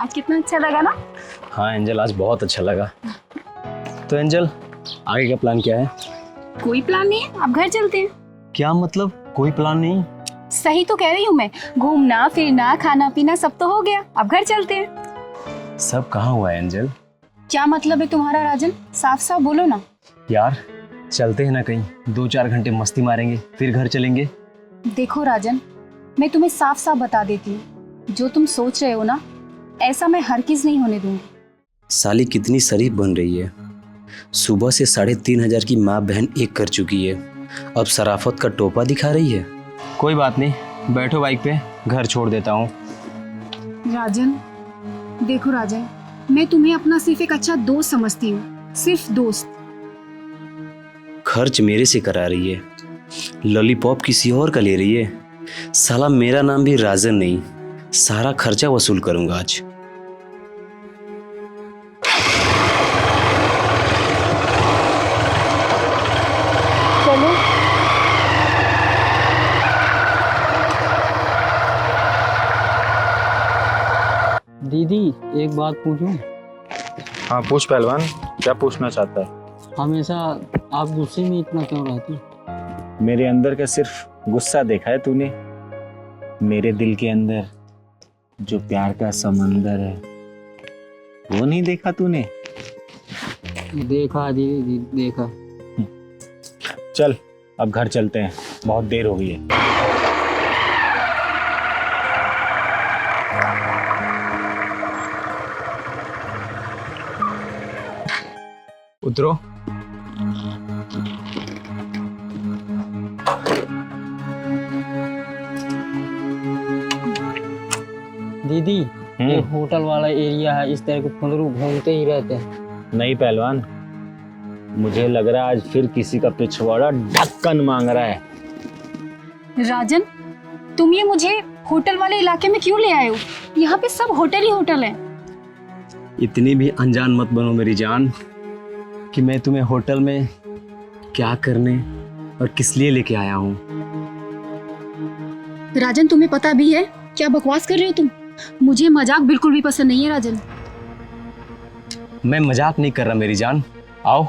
आज कितना अच्छा लगा ना। हाँ एंजल, आज बहुत अच्छा लगा। तो एंजल, आगे का प्लान क्या है? कोई प्लान नहीं है, अब घर चलते हैं। क्या मतलब कोई प्लान नहीं? सही तो कह रही हूँ मैं, घूमना फिरना खाना पीना सब तो हो गया, अब घर चलते हैं। सब कहाँ हुआ है एंजल? क्या मतलब है तुम्हारा राजन, साफ साफ बोलो ना। यार चलते हैं ना कहीं, 2-4 घंटे मस्ती मारेंगे फिर घर चलेंगे। देखो राजन, मैं तुम्हें साफ साफ बता देती हूँ, जो तुम सोच रहे हो ना, ऐसा मैं हरगिज़ नहीं होने दूंगी। साली कितनी शरीफ बन रही है। सुबह से 3,500 की माँ बहन एक कर चुकी है, अब शराफत का टोपा दिखा रही है। कोई बात नहीं, बैठो बाइक पे, घर छोड़ देता हूँ। राजन देखो राजन, मैं तुम्हें अपना सिर्फ एक अच्छा दोस्त समझती हूँ, सिर्फ दोस्त। खर्च मेरे से करा रही है, लॉलीपॉप किसी और का ले रही है। साला मेरा नाम भी राजन नहीं, सारा खर्चा वसूल करूंगा आज। चलो दीदी एक बात पूछूं? हाँ पूछ पहलवान, क्या पूछना चाहता है? हमेशा आप गुस्से में इतना क्यों रहती? मेरे अंदर का सिर्फ गुस्सा देखा है तूने? मेरे दिल के अंदर जो प्यार का समंदर है वो नहीं देखा तूने? देखा दीदी, देखा। चल अब घर चलते हैं, बहुत देर हो गई है। उतरो। दीदी ये होटल वाला एरिया है, इस तरह के फुंदरू घूमते ही रहते हैं। नहीं पहलवान, मुझे लग रहा है आज फिर किसी का पिछवाड़ा ढक्कन मांग रहा है। राजन, तुम ये मुझे होटल वाले इलाके में क्यों ले आए हो? यहाँ पे सब होटल ही होटल है। इतनी भी अनजान मत बनो मेरी जान कि मैं तुम्हें होटल में क्या करने और किस लिए लेके आया हूँ। राजन तुम्हें पता भी है क्या बकवास कर रहे हो तुम? मुझे मजाक बिल्कुल भी पसंद नहीं है राजन। मैं मजाक नहीं कर रहा मेरी जान। आओ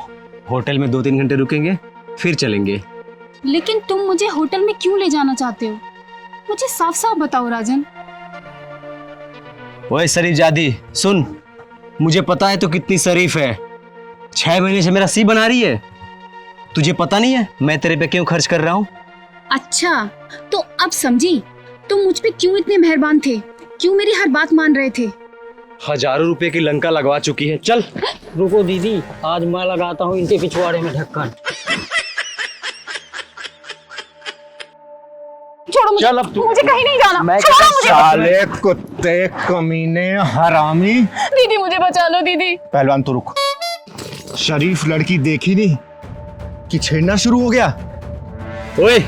होटल में 2-3 घंटे रुकेंगे फिर चलेंगे। लेकिन तुम मुझे होटल में क्यों ले जाना चाहते हो? मुझे साफ साफ बताओ राजन। ओए शरीफ जादी सुन, मुझे पता है तू कितनी शरीफ है। 6 महीने से मेरा सी बना रही है। तुझे पता नहीं है मैं तेरे पे क्यों खर्च कर रहा हूँ? अच्छा तो अब समझी, तुम मुझ पे क्यों इतने मेहरबान थे, क्यों मेरी हर बात मान रहे थे। हजारों रुपए की लंका लगवा चुकी है। चल रुको दीदी, आज मैं लगाता हूँ इनके पिछवाड़े में ढक्कन। छोड़ो मुझे, चल अब तू। मुझे कहीं नहीं जाना। मैं छोड़ो मुझे। साले कुत्ते कमीने हरामी। दीदी मुझे बचा लो दीदी। पहलवान तो रुक, शरीफ लड़की देखी नहीं कि छेड़ना शुरू हो गया। ओए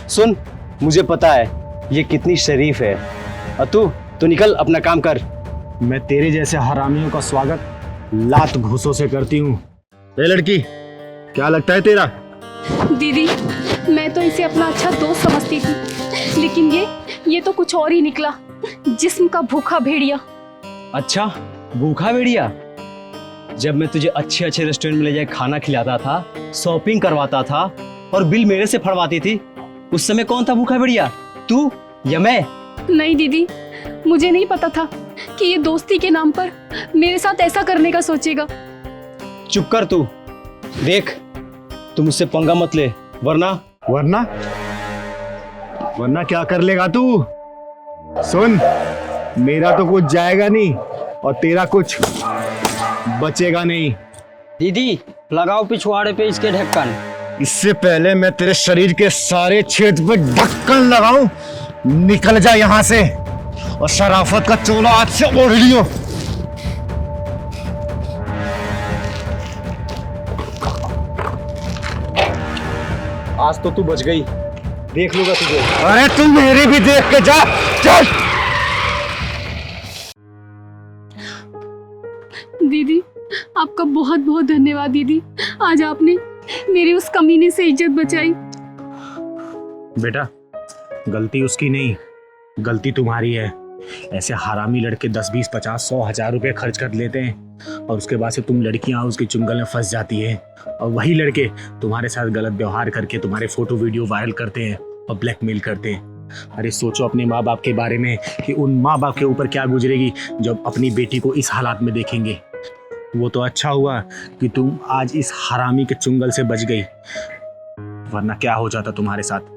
सुन, मुझे पता है ये कितनी शरीफ है और तू निकल अपना काम कर। मैं तेरे जैसे हरामियों का स्वागत लात घूसों से करती हूँ। ए लड़की, क्या लगता है तेरा? दीदी मैं तो इसे अपना अच्छा दोस्त समझती थी, लेकिन ये तो कुछ और ही निकला, जिस्म का भूखा भेड़िया। अच्छा भूखा भेड़िया? जब मैं तुझे अच्छे अच्छे रेस्टोरेंट में ले जाए खाना खिलाता था, शॉपिंग करवाता था और बिल मेरे से फड़वाती थी, उस समय कौन था भूखा भेड़िया, तू या मैं? नहीं दीदी, मुझे नहीं पता था कि ये दोस्ती के नाम पर मेरे साथ ऐसा करने का सोचेगा। चुप कर तू। देख तू मुझसे पंगा मत ले, वरना वरना क्या कर लेगा तू? सुन, मेरा तो कुछ जाएगा नहीं और तेरा कुछ बचेगा नहीं। दीदी लगाओ पिछवाड़े पे इसके ढक्कन। इससे पहले मैं तेरे शरीर के सारे छेद पे ढक्कन लगाऊं, निकल जा यहाँ से और शराफत का चोला हाथ से ओढ़ लियो। आज तो तू बच गई, देख लूंगा तुझे। अरे तू मेरी भी देख के जा, चल। दीदी आपका बहुत बहुत धन्यवाद दीदी, आज आपने मेरी उस कमीने से इज्जत बचाई। बेटा गलती उसकी नहीं, गलती तुम्हारी है। ऐसे हरामी लड़के 10, 20, 50, 100, 1000 रुपए खर्च कर लेते हैं और उसके बाद से तुम लड़कियां उसके चुंगल में फंस जाती है और वही लड़के तुम्हारे साथ गलत व्यवहार करके तुम्हारे फोटो वीडियो वायरल करते हैं और ब्लैकमेल करते हैं। अरे सोचो अपने माँ बाप के बारे में कि उन माँ बाप के ऊपर क्या गुजरेगी जब अपनी बेटी को इस हालात में देखेंगे। वो तो अच्छा हुआ कि तुम आज इस हरामी के चुंगल से बच गई, वरना क्या हो जाता तुम्हारे साथ।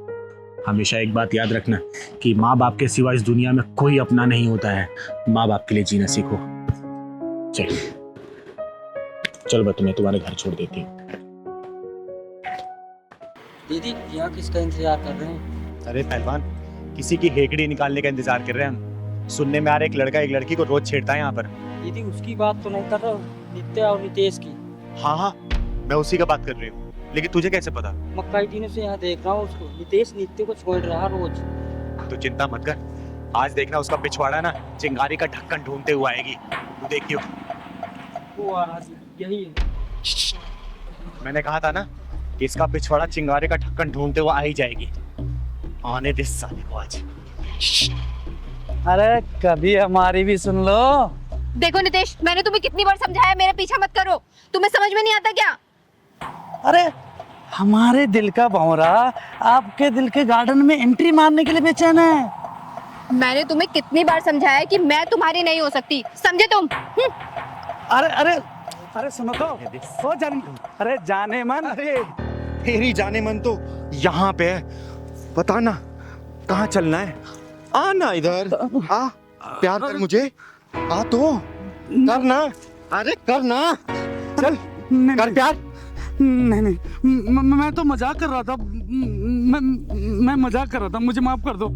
हमेशा एक बात याद रखना कि माँ बाप के सिवा इस दुनिया में कोई अपना नहीं होता है। माँ बाप के लिए जीना सीखो। चल मैं तुम्हें तुम्हारे घर छोड़ देती हूँ। दीदी यहाँ किसका इंतजार कर रहे हैं? अरे पहलवान, किसी की हेकड़ी निकालने का इंतजार कर रहे हैं हम। सुनने में आ रहा है एक लड़का एक लड़की को रोज छेड़ता है यहाँ पर। दीदी उसकी बात तो नहीं कर रहा हूँ, नित्या और नितेश की। हाँ हाँ, मैं उसी का बात कर रही हूँ, लेकिन तुझे कैसे पता? मैं कई दिनों से यहाँ देख रहा हूँ उसको। नितेश नित्य को छोड़ रहा रोज। तो चिंता मत कर, आज देखना उसका पिछवाड़ा ना चिंगारी का ढक्कन ढूंढते हुए आएगी। तू देखियो। वो आ रहा है, यही है। मैंने कहा था ना कि इसका पिछवाड़ा चिंगारी का ढक्कन ढूंढते हुए आ ही जाएगी। आने दे साले को आज। अरे कभी हमारी भी सुन लो। देखो नितेश, मैंने तुम्हें कितनी बार समझाया मेरा पीछा मत करो, तुम्हें समझ में नहीं आता क्या? अरे हमारे दिल का भंवरा आपके दिल के गार्डन में एंट्री मारने के लिए बेचैन है। मैंने तुम्हें कितनी बार समझाया कि मैं तुम्हारी नहीं हो सकती, समझे तुम? अरे अरे अरे सुनो तो, हो अरे जाने मन। अरे तेरी जाने मन तो यहाँ पे है, बता ना कहाँ चलना है? आना इधर, आ प्यार कर मुझे, आ तो करना। अरे करना, चल कर प्यार। नहीं नहीं, मैं तो मजाक कर रहा था। मैं मजाक कर रहा था, मुझे माफ कर दो।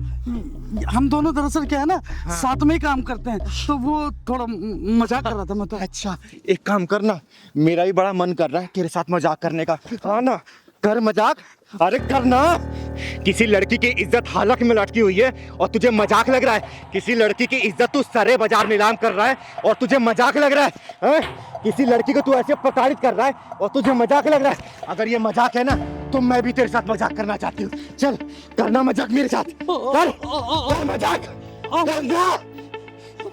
हम दोनों दरअसल क्या है ना, साथ में ही काम करते हैं, तो वो थोड़ा मजाक कर रहा था मैं तो। अच्छा एक काम करना, मेरा भी बड़ा मन कर रहा है तेरे साथ मजाक करने का। हाँ ना, कर मजाक। अरे करना। किसी लड़की की इज्जत हालत में लटकी हुई है और तुझे मजाक लग रहा है? किसी लड़की की इज्जत तू सारे बाजार नीलाम कर रहा है और तुझे मजाक लग रहा है? किसी लड़की को तू ऐसे प्रताड़ित कर रहा है और तुझे मजाक लग रहा है? अगर ये मजाक है ना तो मैं भी तेरे साथ मजाक करना चाहती हूँ। चल करना मजाक मेरे साथ, कर मजाक करना।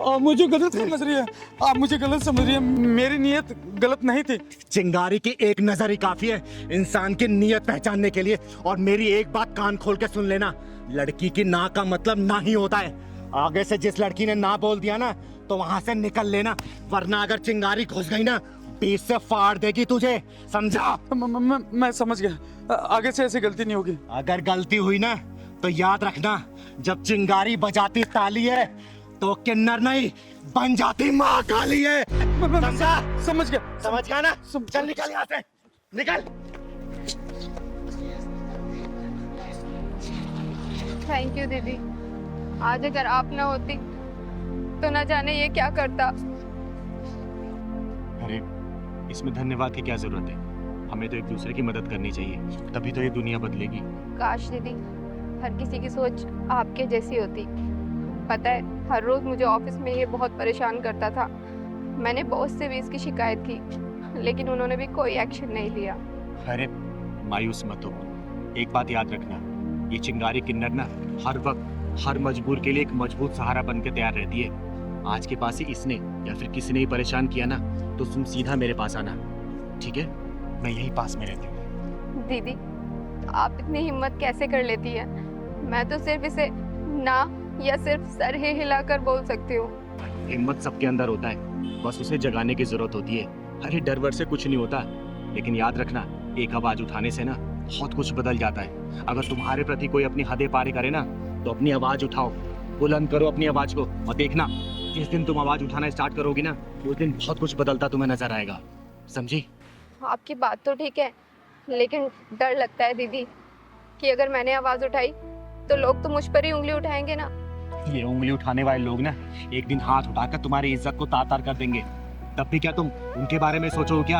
आप मुझे गलत समझ रही है, आप मुझे गलत समझ रही है। मेरी नीयत गलत नहीं थी। चिंगारी की एक नजर ही काफी है इंसान की नीयत पहचानने के लिए। और मेरी एक बात कान खोल के सुन लेना, लड़की की ना का मतलब ना ही होता है। आगे से जिस लड़की ने ना बोल दिया ना तो वहां से निकल लेना, वरना अगर चिंगारी घुस गई ना बीच से फाड़ देगी तुझे, समझा? मैं समझ गया, आगे से ऐसी गलती नहीं होगी। अगर गलती हुई ना तो याद रखना, जब चिंगारी बजाती ताली है तो किन्नर नहीं बन जाती माँ काली है, समझा? समझ गया, समझ गया ना? चल निकल यहाँ से, निकल। थैंक यू दीदी, आज अगर आप ना होती तो ना जाने ये क्या करता। अरे इसमें धन्यवाद की क्या जरूरत है? हमें तो एक दूसरे की मदद करनी चाहिए, तभी तो ये दुनिया बदलेगी। काश दीदी हर किसी की सोच आपके जैसी होती। पता है, हर रोज मुझे ऑफिस में ये बहुत परेशान करता था। मैंने बॉस से भी इसकी शिकायत की, लेकिन उन्होंने भी कोई एक्शन नहीं लिया। अरे मायूस मत हो, एक बात याद रखना, ये चिंगारी किन्नर ना हर वक्त हर मजबूर के लिए एक मजबूत सहारा बन के तैयार रहती है। आज के पास ही इसने या फिर किसी ने ही परेशान किया ना तो तुम सीधा मेरे पास आना, ठीक है? मैं यही पास में रहती हूँ। दीदी आप इतनी हिम्मत कैसे कर लेती है? मैं तो सिर्फ इसे ना या सिर्फ सर ही हिलाकर बोल सकती हूँ। हिम्मत सबके अंदर होता है, बस उसे जगाने की जरूरत होती है। अरे डर वर से कुछ नहीं होता, लेकिन याद रखना एक आवाज उठाने से ना बहुत कुछ बदल जाता है। अगर तुम्हारे प्रति कोई अपनी हदें पार करे ना तो अपनी आवाज उठाओ, बुलंद करो अपनी आवाज को, और देखना जिस दिन तुम आवाज उठाना स्टार्ट करोगी ना उस दिन बहुत कुछ बदलता तुम्हें नजर आएगा, समझी? आपकी बात तो ठीक है, लेकिन डर लगता है दीदी कि अगर मैंने आवाज उठाई तो लोग तो मुझ पर ही उंगली उठाएंगे ना। ये उंगली उठाने वाले लोग ना एक दिन हाथ उठाकर तुम्हारी इज्जत को तार तार कर देंगे, तब भी क्या तुम उनके बारे में सोचो क्या?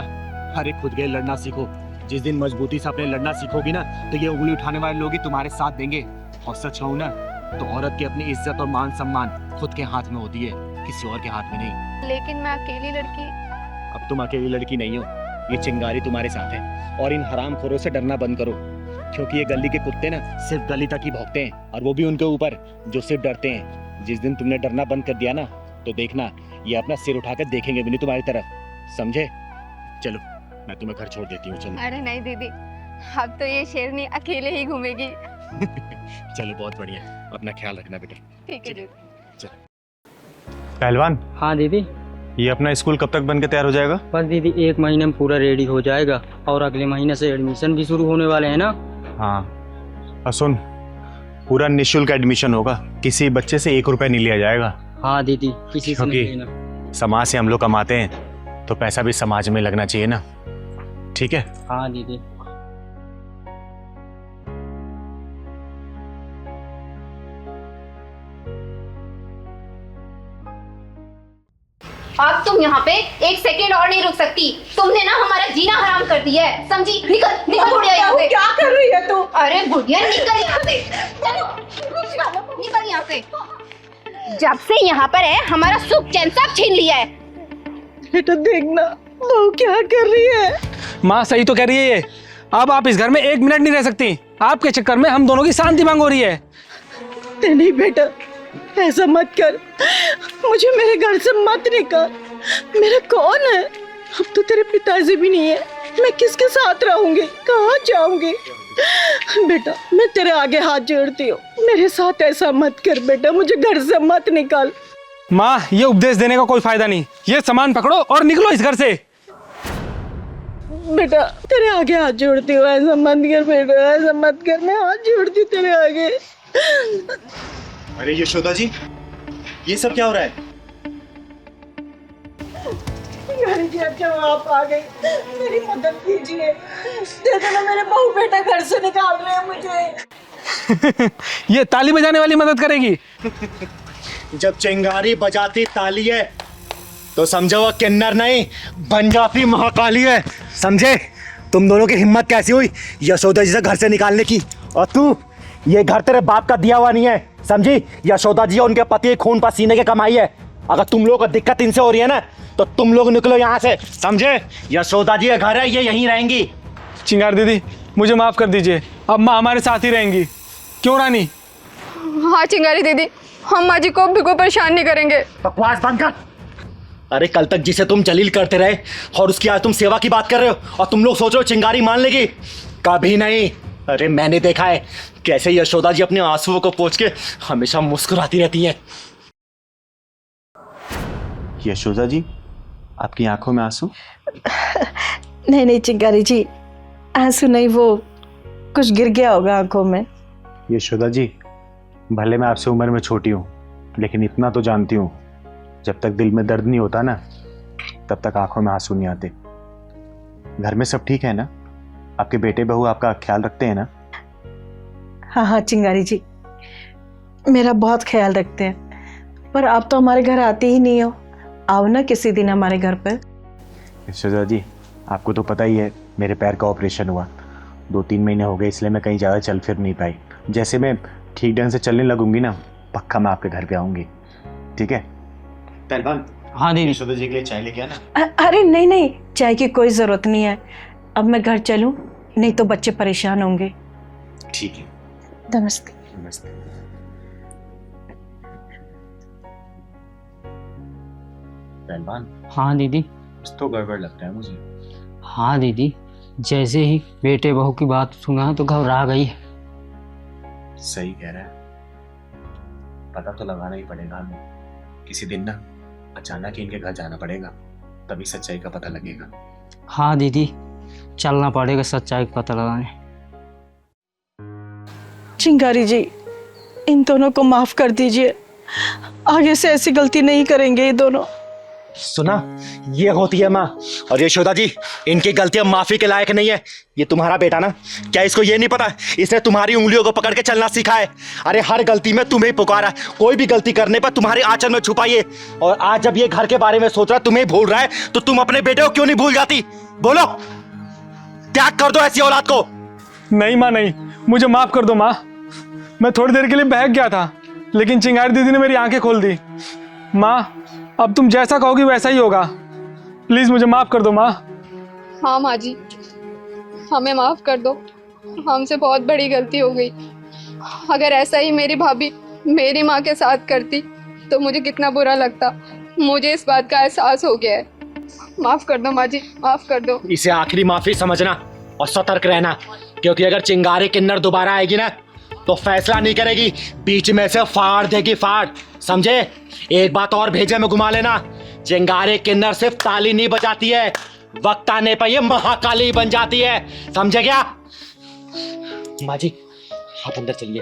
अरे खुद के लड़ना सीखो, जिस दिन मजबूती से अपने लड़ना सीखोगी ना तो ये उंगली उठाने वाले लोग ही तुम्हारे साथ देंगे। और सच कहूं ना तो औरत की अपनी इज्जत और मान सम्मान खुद के हाथ में होती है, किसी और के हाथ में नहीं। लेकिन मैं अकेली लड़की। अब तुम अकेली लड़की नहीं हो, ये चिंगारी तुम्हारे साथ है। और इन हरामखोरों से डरना बंद करो, क्योंकि ये गली के कुत्ते ना सिर्फ गली तक ही भौंकते हैं, और वो भी उनके ऊपर जो सिर्फ डरते हैं। जिस दिन तुमने डरना बंद कर दिया ना, तो देखना ये अपना सिर उठाकर देखेंगे भी नहीं तुम्हारी तरफ, समझे? चलो मैं तुम्हें घर छोड़ देती हूँ, चलो। अरे नहीं दीदी, अब तो ये शेरनी अकेले ही घूमेगी। चलो बहुत बढ़िया, अपना ख्याल रखना बेटा। ठीक है दीदी। पहलवान, हाँ दीदी। ये अपना स्कूल कब तक बन के तैयार हो जाएगा? बस दीदी 1 महीने में पूरा रेडी हो जाएगा और अगले महीने से एडमिशन भी शुरू होने वाले हैं ना। हाँ, और सुन, पूरा निःशुल्क एडमिशन होगा, किसी बच्चे से 1 रुपया नहीं लिया जाएगा। हाँ दीदी, किसी से नहीं क्योंकि लेना। समाज से हम लोग कमाते हैं तो पैसा भी समाज में लगना चाहिए ना, ठीक है? हाँ दीदी। अब तुम यहाँ पे 1 सेकेंड और नहीं रुक सकती। तुमने ना हमारा जीना हराम कर दिया है, समझी? निकल निकल बुढ़िया यहाँ से। क्या कर रही है तू? अरे बुढ़िया निकल यहाँ से, चलो निकल यहाँ से। जब से यहाँ पर है हमारा सुख चैन सब छीन लिया है। बेटा देखना बहू क्या कर रही है। माँ सही तो कह रही है ये। अब आप इस घर में 1 मिनट नहीं रह सकती। आपके चक्कर में हम दोनों की शांति भंग हो रही है। नहीं बेटा, ऐसा मत कर, मुझे मेरे घर से मत निकाल। मेरा कौन है? अब तो तेरे पिताजी भी नहीं है, मैं किसके साथ रहूंगी, कहाँ जाऊंगी? बेटा मैं तेरे आगे हाथ जोड़ती हूँ, मेरे साथ ऐसा मत कर बेटा, मुझे घर से मत निकाल। माँ ये उपदेश देने का कोई फायदा नहीं। ये सामान पकड़ो और निकलो इस घर से। बेटा तेरे आगे हाथ जोड़ती हूँ, ऐसा मत कर बेटा, ऐसा मत कर, मैं हाथ जोड़ती हूँ तेरे आगे। अरे यशोदा जी, ये सब क्या हो रहा है? जी अच्छा आप आ गई, मेरी मदद कीजिए। देखो ना मेरे बहू बेटा घर से निकाल रहे हैं मुझे। ये ताली बजाने वाली मदद करेगी? जब चिंगारी बजाती ताली है तो समझो वो किन्नर नहीं बन जाती महाकाली है, समझे? तुम दोनों की हिम्मत कैसी हुई यशोदा जी से घर से निकालने की? और तू, ये घर तेरे बाप का दिया हुआ नहीं है, समझी? यशोदा जी उनके पति खून पसीने की कमाई है। अगर तुम लोगों को दिक्कत इनसे हो रही है ना तो तुम लोग निकलो यहाँ से, समझे? यशोदा जी का घर है, ये यहीं रहेंगी। चिंगार दीदी मुझे माफ कर दीजिए, अब माँ हमारे साथ ही रहेंगी। क्यों रानी? हाँ चिंगारी दीदी, हम माँ जी को बिल्कुल परेशान नहीं करेंगे। बकवास बंद कर। अरे कल तक जिसे तुम जलील करते रहे और उसकी आज तुम सेवा की बात कर रहे हो और तुम लोग सोच रहे हो चिंगारी मान लेगी? कभी नहीं। अरे मैंने देखा है कैसे यशोदा जी अपने आंसुओं को पोंछ के हमेशा मुस्कुराती रहती हैं। यशोदा जी, आपकी आंखों में आंसू? नहीं नहीं चिंगारी जी, आंसू नहीं, वो कुछ गिर गया होगा आंखों में। यशोदा जी, भले मैं आपसे उम्र में छोटी हूँ लेकिन इतना तो जानती हूँ, जब तक दिल में दर्द नहीं होता ना तब तक आंखों में आंसू नहीं आते। घर में सब ठीक है ना? आपके बेटे बहू आपका ख्याल रखते हैं ना? हाँ हाँ चिंगारी जी, मेरा बहुत ख्याल रखते हैं, पर आप तो हमारे घर आते ही नहीं हो। आओ ना किसी दिन हमारे घर पर। यशोदा जी, आपको तो पता ही है मेरे पैर का ऑपरेशन हुआ, 2-3 महीने हो गए, इसलिए मैं कहीं ज़्यादा चल फिर नहीं पाई। जैसे मैं ठीक ढंग से चलने लगूंगी ना, पक्का मैं आपके घर पे आऊँगी, ठीक है? पहलवान, हाँ दीदी। यशोदा जी के लिए चाय लेके आना। अरे नहीं नहीं, चाय की कोई ज़रूरत नहीं है, अब मैं घर चलूँ, नहीं तो बच्चे परेशान होंगे। ठीक है, नमस्ते। नमस्ते। पहलवान, हाँ दीदी। कुछ तो गड़बड़ लगता है मुझे। हाँ दीदी, जैसे ही बेटे बहू की बात सुना तो घबरा गई। सही कह रहा है, पता तो लगाना ही पड़ेगा हमें। किसी दिन ना अचानक ही इनके घर जाना पड़ेगा, तभी सच्चाई का पता लगेगा। हाँ दीदी, चलना पड़ेगा सच्चाई का पता लगाने। चिंगारी जी, इन दोनों को माफ कर दीजिए, आगे से ऐसी गलती नहीं करेंगे ये दोनों। सुना, ये होती है माँ। और यशोदा जी, इनकी गलतियां माफी के लायक नहीं है। ये तुम्हारा बेटा ना, क्या इसको ये नहीं पता इसने तुम्हारी उंगलियों को पकड़ के चलना सीखा है? अरे हर गलती में तुम्हें पुकारा, कोई भी गलती करने पर तुम्हारे आंचल में छुपाइए। और आज जब ये घर के बारे में सोच रहा है, तुम्हें भूल रहा है, तो तुम अपने बेटे को क्यों नहीं भूल जाती? बोलो, त्याग कर दो ऐसी औलाद को। नहीं माँ नहीं, मुझे माफ कर दो माँ। मैं थोड़ी देर के लिए बहक गया था, लेकिन चिंगारी दीदी ने मेरी आंखें खोल दी। माँ अब तुम जैसा कहोगी वैसा ही होगा, प्लीज मुझे माफ कर दो माँ। हाँ माँ जी, हमें माफ कर दो, हमसे बहुत बड़ी गलती हो गई। अगर ऐसा ही मेरी भाभी मेरी माँ के साथ करती तो मुझे कितना बुरा लगता। मुझे इस बात का एहसास हो गया है। माफ कर दो माँ जी, माफ कर दो। इसे आखिरी माफी समझना और सतर्क रहना, क्योंकि अगर चिंगारी किन्नर दोबारा आएगी ना तो फैसला नहीं करेगी, बीच में से फाड़ देगी, फाड़, समझे? एक बात और भेजे में घुमा लेना, चिंगारी किन्नर सिर्फ ताली नहीं बजाती है, वक्त आने पर ये महाकाली बन जाती है, समझे क्या? माँ जी आप अंदर चलिए,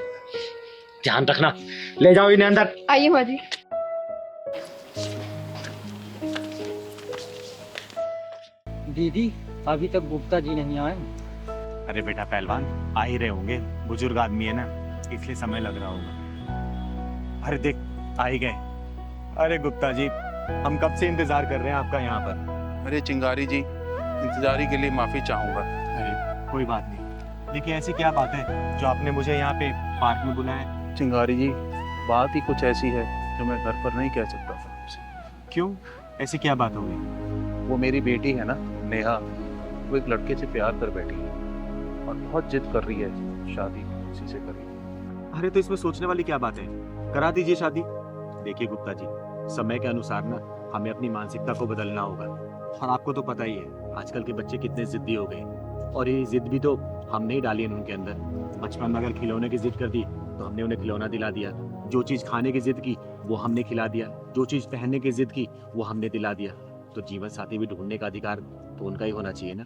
ध्यान रखना, ले जाओ इन्हें अंदर। आइए माँ जी। दीदी अभी तक गुप्ता जी नहीं आए। अरे बेटा पहलवान, आ ही रहे होंगे, बुजुर्ग आदमी है ना, इसलिए समय लग रहा होगा। अरे देख आ ही गए। अरे गुप्ता जी, हम कब से इंतजार कर रहे हैं आपका यहाँ पर। अरे चिंगारी जी, इंतजारी के लिए माफी चाहूंगा। अरे कोई बात नहीं, लेकिन ऐसी क्या बात है जो आपने मुझे यहाँ पे पार्क में बुलाया? चिंगारी जी, बात ही कुछ ऐसी है जो मैं घर पर नहीं कह सकता था आपसे। क्यों, ऐसी क्या बात हो गई? वो मेरी बेटी है ना नेहा, वो एक लड़के से प्यार कर बैठी है और बहुत जिद कर रही है शादी उसी से करेगी। अरे तो इसमें सोचने वाली क्या बात है, करा दीजिए शादी। देखिए गुप्ता जी, समय के अनुसार ना हमें अपनी मानसिकता को बदलना होगा, और आपको तो पता ही है आजकल के बच्चे कितने जिद्दी हो गए, और ये जिद भी तो हमने ही डाली है उनके अंदर। बचपन में अगर खिलौने की जिद कर दी तो हमने उन्हें खिलौना दिला दिया, जो चीज़ खाने की जिद की वो हमने खिला दिया, जो चीज़ पहनने की जिद की वो हमने दिला दिया। तो जीवन साथी भी ढूंढने का अधिकार तो उनका ही होना चाहिए ना।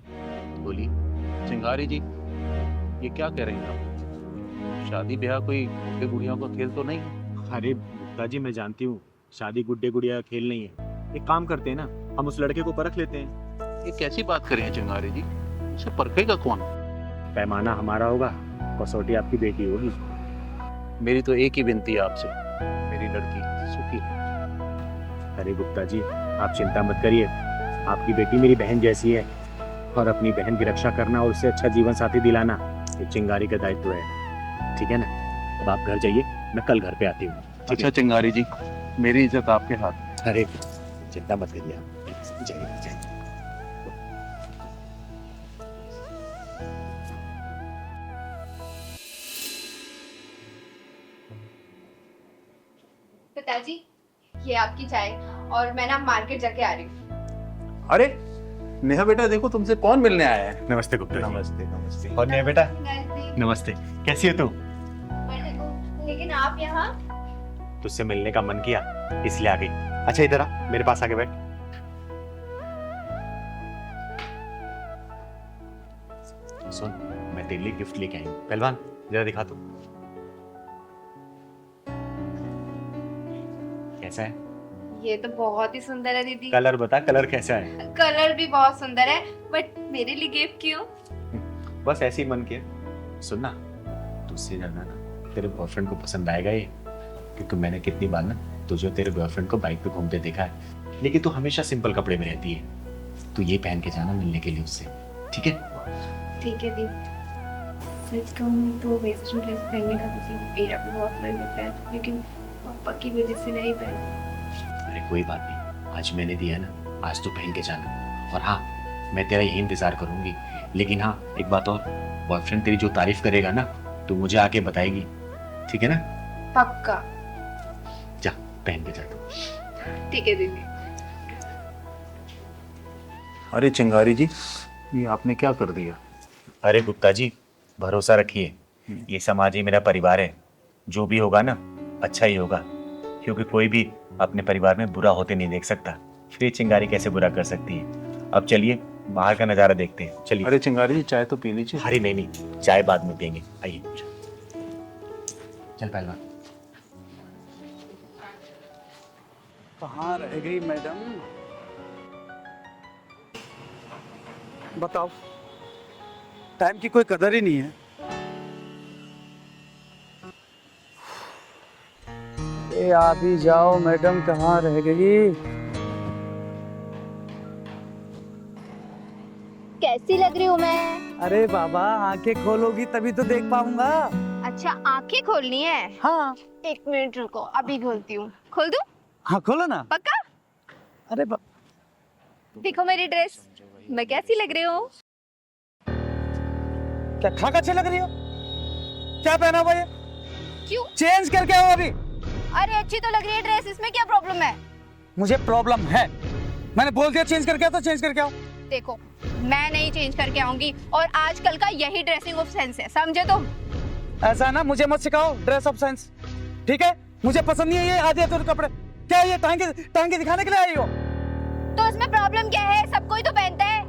बोलिए चिंगारी जी, ये क्या कह रही हैं आप? शादी ब्याह कोई बुढ़े बुढ़ियों का खेल तो नहीं? अरे गुप्ता जी, मैं जानती हूँ शादी गुड्डे गुड़िया का खेल नहीं है। एक काम करते हैं ना, हम उस लड़के को परख लेते हैं। ये कैसी बात करें चिंगारी जी, उसे परखेगा कौन? पैमाना हमारा होगा, कसौटी आपकी बेटी होगी। मेरी तो एक ही विनती है आपसे, मेरी लड़की सुखी है। अरे गुप्ता जी, आप चिंता मत करिए, आपकी बेटी मेरी बहन जैसी है, और अपनी बहन की रक्षा करना और उससे अच्छा जीवन साथी दिलाना ये चिंगारी का दायित्व है, ठीक है ना? अब आप घर जाइए, मैं कल घर पे आती हूँ। अच्छा चिंगारी जी, मेरी इज्जत आपके हाथ। अरे चिंता मत करिए आप, जाइए जाइए। पिताजी, ये आपकी चाय, और मैं ना मार्केट जाके आ रही हूँ। अरे नेहा बेटा, देखो तुमसे कौन मिलने आया है। नमस्ते गुप्ता जी। नमस्ते नमस्ते। और नेहा बेटा, नमस्ते, कैसी हो तू? लेकिन आप यहाँ? तुझसे मिलने का मन किया इसलिए आ गई। अच्छा इधर आ, मेरे पास आके बैठ। सुन, मैं तेरे लिए गिफ्ट लेके आई हूँ। पहलवान जरा दिखा तू, कैसा है? ये तो बहुत ही सुंदर है दीदी। कलर बता, कलर कैसा है? कलर भी बहुत सुंदर है, बट मेरे लिए गिफ्ट क्यों? बस ऐसे ही मन किया। सुन ना, तुझसे ज्यादा ना तेरे बॉयफ्रेंड को पसंद आएगा ये, क्योंकि मैंने कितनी बार ना तुझे तेरे बॉयफ्रेंड को बाइक पे घूमते देखा है, लेकिन तू हमेशा सिंपल कपड़े में रहती है। तू ये पहन के जाना मिलने के लिए उससे, ठीक है? ठीक है दीदी। सच कहूँ तो वेस्टर्न ड्रेस पहनने का मुझे मेरा भी बहुत मन होता है, लेकिन पापा की वजह से नहीं पहन। अरे कोई बात नहीं, आज मैंने दिया ना, आज तो पहन के जाना। और हाँ, मैं तेरा यही इंतजार करूंगी, लेकिन हाँ एक बात और, बॉयफ्रेंड तेरी जो तारीफ करेगा ना तो मुझे आके बताएगी, ठीक है ना? पक्का। जा पहन के जा तू। ठीक है दीदी। अरे चिंगारी जी, ये आपने क्या कर दिया? अरे गुप्ता जी, भरोसा रखिए, ये समाज ही मेरा परिवार है, जो भी होगा ना अच्छा ही होगा, क्योंकि कोई भी अपने परिवार में बुरा होते नहीं देख सकता, फिर चिंगारी कैसे बुरा कर सकती है। अब चलिए बाहर का नजारा देखते हैं, चलिए। अरे चिंगारी जी, चाय तो पी लीजिए। अरे नहीं नहीं, चाय बाद में पियेंगे, आइए। चल पहलवान। कहाँ रह गई मैडम? बताओ, टाइम की कोई कदर ही नहीं है। ए आप ही जाओ मैडम, कहाँ रह गई? कैसी लग रही हूँ मैं? अरे बाबा, आंखें खोलोगी तभी तो देख पाऊंगा। अच्छा, आंखें खोलनी है? हाँ। एक मिनट रुको, अभी खोलती हूँ। खोल दूँ? हाँ खोलो ना। पक्का? अरे देखो मेरी ड्रेस, मैं कैसी लग रही हूँ? क्या खाक अच्छे लग रही हो? क्या पहना हुआ ये? क्यों? चेंज करके आओ अभी। अरे अच्छी तो लग रही है ड्रेस, इसमें क्या प्रॉब्लम है? मुझे प्रॉब्लम है, मैंने बोल दिया चेंज करके आओ तो चेंज करके आओ। देखो मैं नहीं चेंज करके आऊंगी, और आजकल का यही ड्रेसिंग ऑफ सेंस है, समझे तुम? ऐसा है ना, मुझे मत सिखाओ ड्रेस ऑफ सेंस, ठीक है? मुझे पसंद नहीं है ये आधे अधूरे कपड़े। क्या ये टांगे दिखाने के लिए आई हो? तो इसमें प्रॉब्लम क्या है? सब कोई तो पहनता है।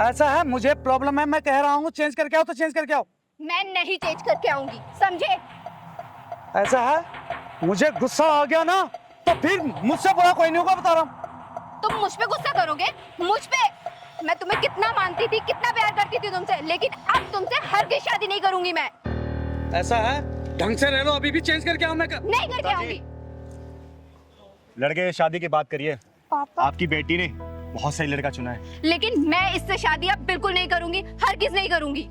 ऐसा है, मुझे प्रॉब्लम है, मैं कह रहा हूँ चेंज करके आओ तो चेंज करके आओ। मैं नहीं चेंज करके आऊंगी, समझे? ऐसा है, मुझे गुस्सा आ गया ना तो फिर मुझसे बुरा कोई नहीं होगा, बता रहा हूँ। तुम मुझ पे गुस्सा करोगे? मुझ पे? मैं तुम्हें कितना मानती थी, कितना प्यार करती थी तुमसे, लेकिन अब तुमसे हरगिज़ शादी नहीं करूंगी मैं। ऐसा है, ढंग से रह लो, अभी भी चेंज करके आओ। मैं नहीं करके आऊंगी। लड़के शादी की बात करिए। पापा, आपकी बेटी ने बहुत सही लड़का चुना है। लेकिन मैं इससे शादी अब बिल्कुल नहीं करूंगी, हरगिज़ नहीं करूंगी।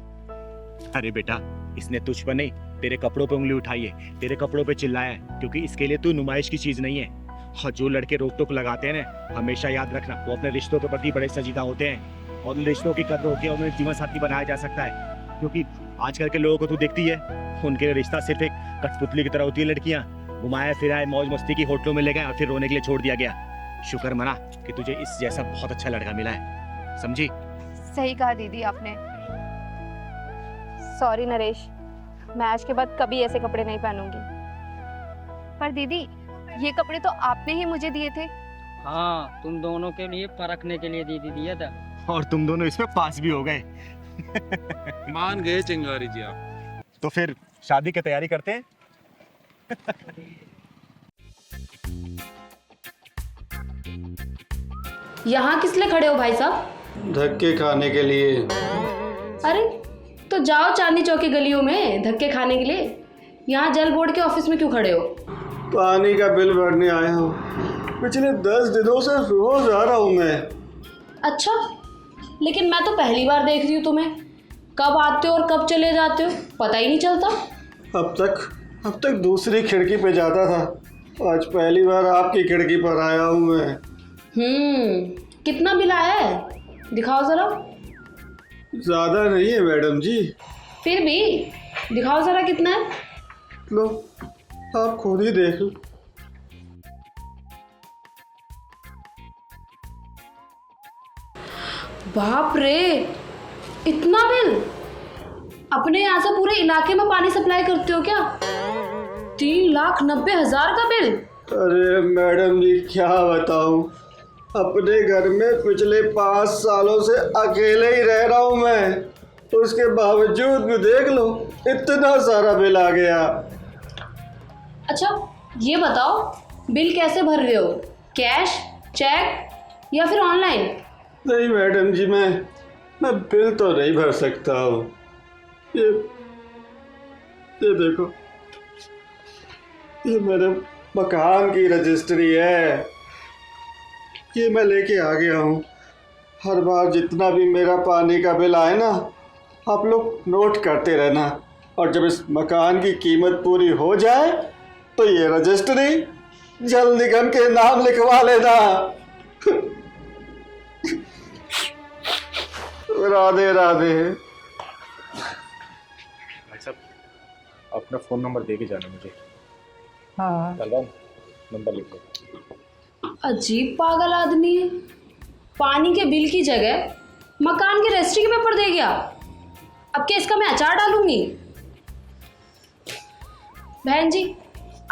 अरे बेटा, इसने तुझ पर नहीं तेरे कपड़ों पे उंगली उठाई है, तेरे कपड़ों पे चिल्लाया है, क्योंकि इसके लिए तू नुमाइश की चीज नहीं है। और जो लड़के रोक टोक लगाते हैं ना, हमेशा याद रखना वो अपने रिश्तों के प्रति बड़े संजीदा होते हैं, और उन रिश्तों की कदर होकर उन्हें जीवन साथी बनाया जा सकता है। क्योंकि आजकल के लोगों को तू देखती है, उनके रिश्ता सिर्फ एक कठपुतली की तरह होती है। लड़कियां घुमाया फिराए मौज मस्ती की होटलों में ले गए और फिर रोने के लिए छोड़ दिया गया। शुक्र मना कि तुझे इस जैसा बहुत अच्छा लड़का मिला है, समझी? सही कहा दीदी आपने। सॉरी नरेश, मैं आज के बाद कभी ऐसे कपड़े नहीं पहनूंगी। पर दीदी, ये कपड़े तो आपने ही मुझे दिए थे। हाँ, तुम दोनों के लिए परखने के लिए दीदी दिया था। और तुम दोनों इसमें पास भी हो गए। मान गए चिंगारी जी आप। तो फिर शादी की तैयारी करते हैं। यहाँ किस लिए खड़े हो भाई साहब? धक्के खाने के लिए। अरे तो जाओ चांदनी चौक की गलियों में धक्के खाने के लिए, यहाँ जल बोर्ड के ऑफिस में क्यों खड़े हो? पानी का बिल भरने आया हूँ, पिछले 10 दिनों से रोज आ रहा हूँ मैं। अच्छा, लेकिन मैं तो पहली बार देख रही हूँ तुम्हें। कब आते हो और कब चले जाते हो पता ही नहीं चलता। अब तक दूसरी खिड़की पे जाता था, आज पहली बार आपकी खिड़की पर आया हूँ मैं। कितना बिल आया है? दिखाओ जरा। ज्यादा नहीं है मैडम जी। फिर भी दिखाओ जरा कितना है। लो, आप खुद ही देख लो। बाप रे, इतना बिल! अपने यहाँ से पूरे इलाके में पानी सप्लाई करते हो क्या? 3,90,000 का बिल। अरे मैडम जी, क्या बताऊं, अपने घर में पिछले 5 सालों से अकेले ही रह रहा हूं मैं, उसके बावजूद भी देख लो इतना सारा बिल आ गया। अच्छा ये बताओ, बिल कैसे भर रहे हो? कैश, चेक या फिर ऑनलाइन? नहीं मैडम जी, मैं बिल तो नहीं भर सकता हूँ। ये देखो, ये मेरे मकान की रजिस्ट्री है, ये मैं लेके आ गया हूँ। हर बार जितना भी मेरा पानी का बिल आए ना, आप लोग नोट करते रहना, और जब इस मकान की कीमत पूरी हो जाए तो ये रजिस्ट्री जल निगम के नाम लिखवा लेना। राधे राधे। भाई साहब, अपना फोन नंबर दे के जाना मुझे। हाँ, नंबर लिख लो। अजीब पागल आदमी है, पानी के बिल की जगह मकान के रजिस्ट्री के पेपर दे गया। अब क्या इसका मैं अचार डालूंगी? बहन जी,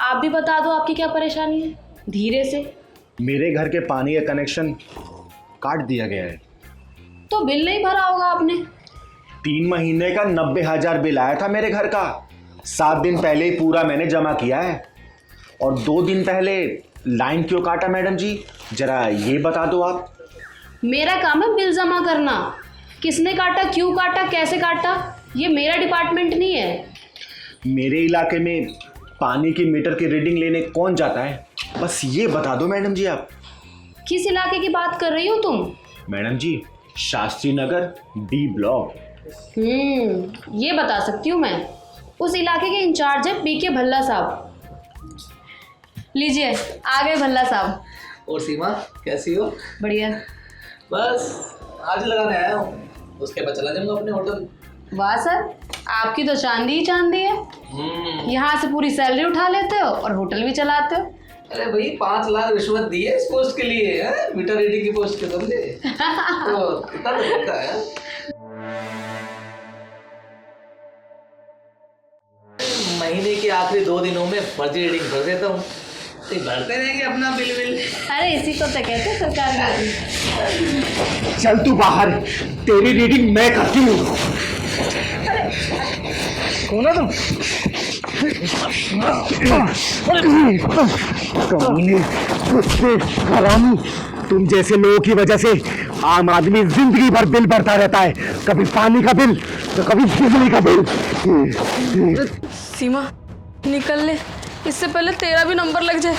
आप भी बता दो आपकी क्या परेशानी है, धीरे से। मेरे घर के पानी का कनेक्शन काट दिया गया है। तो बिल नहीं भरा होगा आपने? 3 महीने का 90,000 बिल आया था मेरे घर का। 7 दिन पहले ही पूरा मैंने जमा किया है। और 2 दिन पहले लाइन क्यों काटा मैडम जी, जरा ये बता दो आप। मेरा काम है बिल जमा करना, किसने काटा, क्यों काटा, कैसे काटा, ये मेरा डिपार्टमेंट नहीं है। मेरे इलाके में पानी की मीटर की रीडिंग लेने कौन जाता है, बस ये बता दो मैडम जी आप। किस इलाके की बात कर रही हो तुम? मैडम जी, शास्त्री नगर डी ब्लॉक। ये बता सकती हूँ मैं, उस इलाके के इंचार्ज है पीके भल्ला साहब। लीजिए, आ गए भल्ला साहब। और सीमा कैसी हो? बढ़िया। बस आज लगाने आया हूँ, उसके बाद चला जाऊंगा अपने होटल। वाह सर, आपकी तो चांदी ही चांदी है। यहाँ से पूरी सैलरी उठा लेते हो और होटल भी चलाते हो। अरे भाई 5 लाख रिश्वत दी है इस पोस्ट के लिए, है मीटर रीडिंग की पोस्ट के बदले। तो कितना लगता है? महीने के आखिरी 2 दिनों में फर्जी रीडिंग कर देता हूँ, तो भरते रहेंगे अपना बिल। अरे इसी को तो कहते हैं सरकार का। चल तू बाहर, तेरी रीडिंग मैं करती हूँ। कौन है तुम? हरामी, तुम जैसे लोगों की वजह से आम आदमी जिंदगी भर बिल भरता रहता है, कभी पानी का बिल तो कभी बिजली का बिल। सीमा निकल ले, इससे पहले तेरा भी नंबर लग जाए।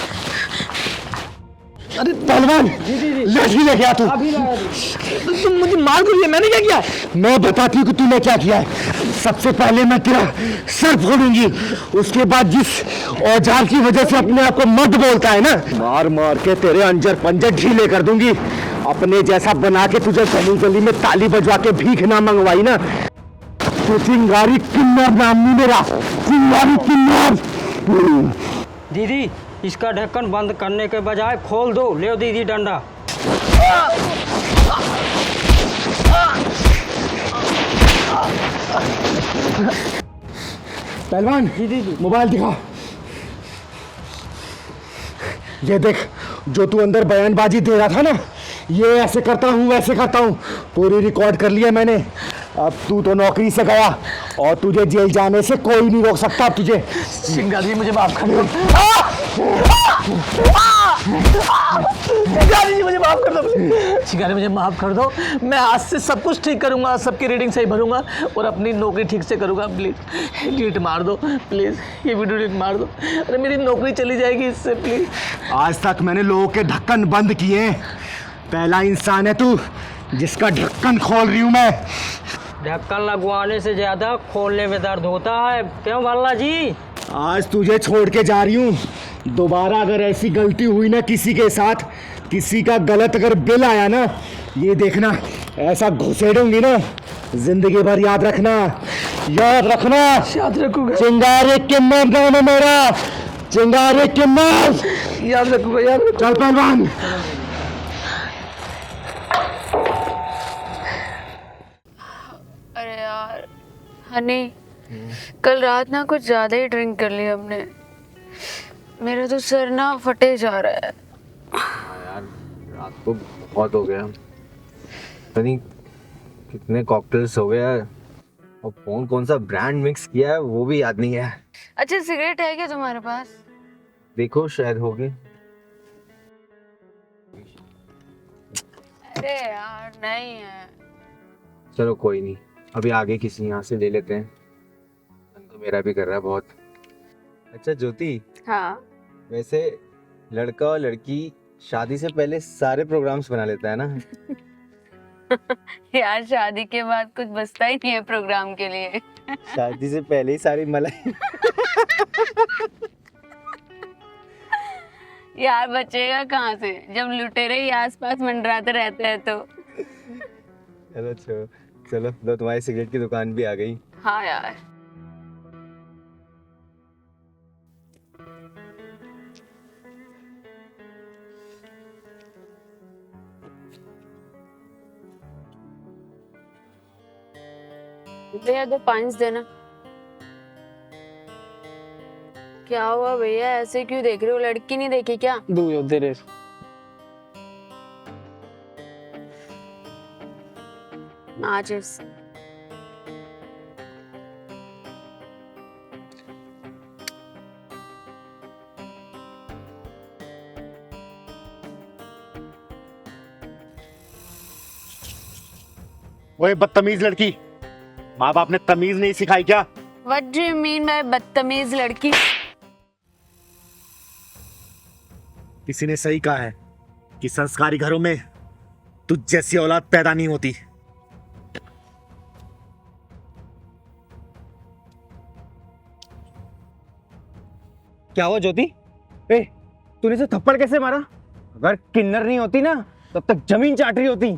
अरे पहलवान, लाठी लेके आ तू। तुम मुझे मार क्यों दिया? मैंने क्या किया? मैं बताती हूँ कि तूने क्या किया है। सबसे पहले मैं तेरा सर फोड़ूंगी, उसके बाद जिस औजार की वजह से अपने आप को मर्द बोलता है ना, मार मार के तेरे अंजर पंजर ढीले कर दूंगी। अपने जैसा बना के तुझे गली गली में ताली बजवा के भीख ना मंगवाई ना, तो चिंगारी किन्नर नाम नहीं मेरा, चिंगारी किन्नर। दीदी इसका ढक्कन बंद करने के बजाय खोल दो। ले दीदी डंडा। पहलवान मोबाइल दिखा। ये देख, जो तू अंदर बयानबाजी दे रहा था ना, ये ऐसे करता हूँ वैसे करता हूँ, पूरी रिकॉर्ड कर लिया मैंने। अब तू तो नौकरी से गया और तुझे जेल जाने से कोई नहीं रोक सकता। अब तुझे चिंगारी मुझे माफ कर दो। चिंगारी मुझे माफ कर दो। चिंगारी मुझे माफ कर दो। मैं आज से सब कुछ ठीक करूंगा, सबकी रीडिंग सही भरूंगा और अपनी नौकरी ठीक से करूंगा। प्लीज डिलीट मार दो, प्लीज ये वीडियो डिलीट मार दो। अरे मेरी नौकरी चली जाएगी इससे, प्लीज। आज तक मैंने लोगों के ढक्कन बंद किए, पहला इंसान है तू जिसका ढक्कन खोल रही हूं मैं। ढक्कन लगवाने से ज्यादा खोलने में दर्द होता है, क्यों भल्ला जी? आज तुझे छोड़ के जा रही हूँ। दोबारा अगर ऐसी गलती हुई ना किसी के साथ, किसी का गलत अगर बिल आया ना, ये देखना ऐसा घुसेड़ूंगी ना, जिंदगी भर याद रखना, याद रखना। याद रखूंगा। चिंगारी किन्नर नाम है मेरा, चिंगारी किन्नर। याद रखूंगा, याद रखूंगा। चल पहलवान। अरे यार हनी, कल रात ना कुछ ज़्यादा ही ड्रिंक कर लिया हमने। मेरा तो सर ना फटे जा रहा है। यार रात को बहुत हो गया, नहीं कितने कॉकटेल्स हो गया और कौन सा ब्रांड मिक्स किया है वो भी याद नहीं है। अच्छा सिगरेट है क्या तुम्हारे पास? देखो शायद होगी। अरे यार नहीं है। चलो कोई नहीं, अभी आगे किसी यहाँ से ले लेते हैं, मन तो मेरा भी कर रहा है बहुत। अच्छा ज्योति, हाँ वैसे लड़का और लड़की शादी से पहले सारे प्रोग्राम्स बना लेता है ना? यार शादी के बाद कुछ बचता ही नहीं है प्रोग्राम के लिए। शादी से पहले ही सारी मलाई। यार बचेगा कहाँ से जब लुटेरे ही आसपास मंडराते रहते हैं तो। चलो चलो लो, तुम्हारी सिगरेट की दुकान भी आ गई। हाँ यार भैया 2 5 देना। क्या हुआ भैया, ऐसे क्यों देख रहे हो? लड़की नहीं देखी क्या? दो दे रहे। माचिस। ओए बदतमीज लड़की, माँ बाप ने तमीज नहीं सिखाई क्या? What do you mean by बदतमीज लड़की? किसी ने सही कहा है कि संस्कारी घरों में तुझ जैसी औलाद पैदा नहीं होती। क्या हुआ ज्योति? तूने से थप्पड़ कैसे मारा? अगर किन्नर नहीं होती ना तब तक जमीन चाट रही होती।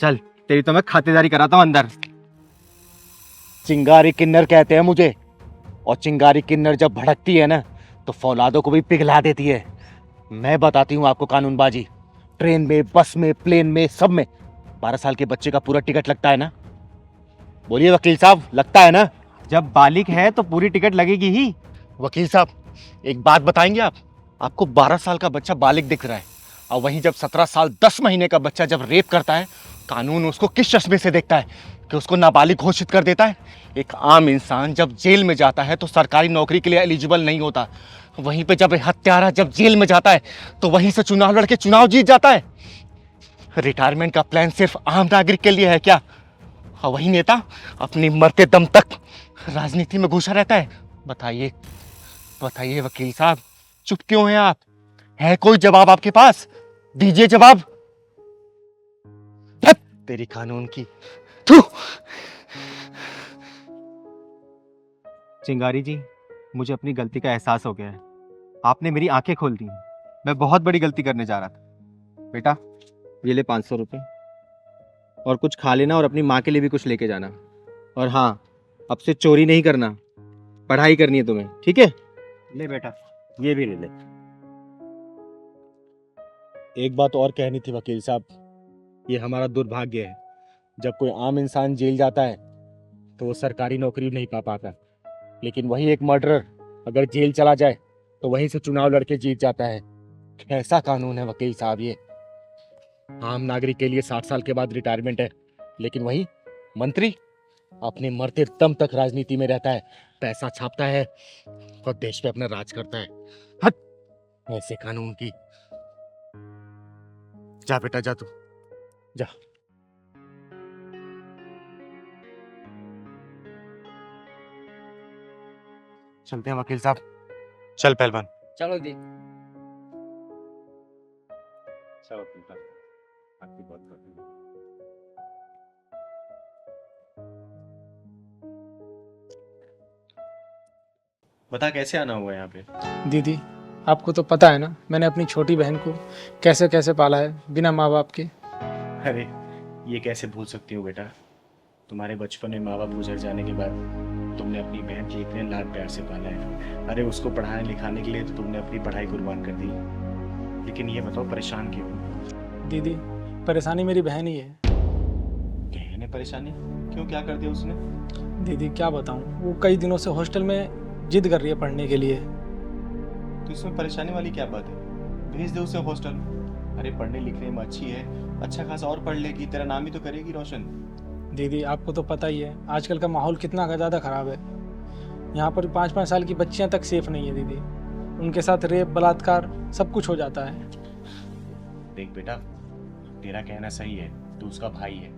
चल तेरी तो मैं खातिरदारी कराता हूँ अंदर। चिंगारी किन्नर कहते हैं मुझे, और चिंगारी किन्नर जब भड़कती है ना तो फौलादों को भी पिघला देती है। मैं बताती हूँ आपको कानूनबाजी, ट्रेन में, बस में, प्लेन में, सब में 12 साल के बच्चे का पूरा टिकट लगता है ना? बोलिए वकील साहब, लगता है ना? जब बालिग है तो पूरी टिकट लगेगी ही। वकील साहब एक बात बताएंगे आप, आपको 12 साल का बच्चा बालिग दिख रहा है, और वहीं जब 17 साल 10 महीने का बच्चा जब रेप करता है, कानून उसको किस चश्मे से देखता है कि उसको नाबालिग घोषित कर देता है? एक आम इंसान जब जेल में जाता है तो सरकारी नौकरी के लिए एलिजिबल नहीं होता, वहीं पे जब हत्यारा जब जेल में जाता है तो वहीं से चुनाव लड़के चुनाव जीत जाता है। रिटायरमेंट का प्लान सिर्फ आम नागरिक के लिए है क्या? और वही नेता अपनी मरते दम तक राजनीति में घुसा रहता है। बताइए बताइए वकील साहब, चुप क्यों हैं आप? है कोई जवाब आपके पास? दीजिए जवाब। धत तेरी कानून की। थू। चिंगारी जी, मुझे अपनी गलती का एहसास हो गया है। आपने मेरी आंखें खोल दी। मैं बहुत बड़ी गलती करने जा रहा था। बेटा ये ले 500 रुपये, और कुछ खा लेना और अपनी माँ के लिए भी कुछ लेके जाना। और हाँ, अब से चोरी नहीं करना, पढ़ाई करनी है तुम्हें, ठीक है? ले बेटा, ये भी ले ले। एक बात और कहनी थी वकील साहब, ये हमारा दुर्भाग्य है, जब कोई आम इंसान जेल जाता है तो वो सरकारी नौकरी नहीं पा पाता, लेकिन वही एक मर्डरर अगर जेल चला जाए तो वहीं से चुनाव लड़के जीत जाता है। कैसा कानून है वकील साहब ये? आम नागरिक के लिए 60 साल के बाद रिटायरमेंट है, लेकिन वही मंत्री अपने मरते दम तक राजनीति में रहता है, पैसा छापता है और देश पे अपना राज करता है। हट ऐसे कानून की। जा बेटा जा, तू जा। चलते हैं वकील साहब। चल पहलवान। चलो दी। चलो वकील साहब, आपकी बात करते हैं। बता कैसे आना हुआ है यहाँ पे? दीदी आपको तो पता है ना, मैंने अपनी छोटी बहन को कैसे कैसे पाला है बिना माँ बाप के। अरे ये कैसे भूल सकती हो बेटा? तुम्हारे बचपन में माँ बाप गुजर जाने के बाद तुमने अपनी बहन को इतने लाड प्यार से पाला है। अरे उसको पढ़ाने लिखाने के लिए तो तुमने अपनी पढ़ाई कुर्बान कर दी, लेकिन ये बताओ परेशान क्यों? दीदी परेशानी मेरी बहन ही है। बहन है परेशानी? क्यों, क्या कर दिया उसने? दीदी क्या बताऊँ, वो कई दिनों से हॉस्टल में जिद कर रही है पढ़ने के लिए। तो इसमें परेशानी वाली क्या बात है? भेज दे उसे हॉस्टल। अरे पढ़ने लिखने में अच्छी है, अच्छा खासा और पढ़ लेगी, तेरा नाम ही तो करेगी रोशन। दीदी आपको तो पता ही है आजकल का माहौल कितना ज़्यादा ख़राब है। यहाँ पर 5-5 साल की बच्चियाँ तक सेफ नहीं है दीदी, उनके साथ रेप बलात्कार सब कुछ हो जाता है। देख बेटा, तेरा कहना सही है, तू उसका भाई है,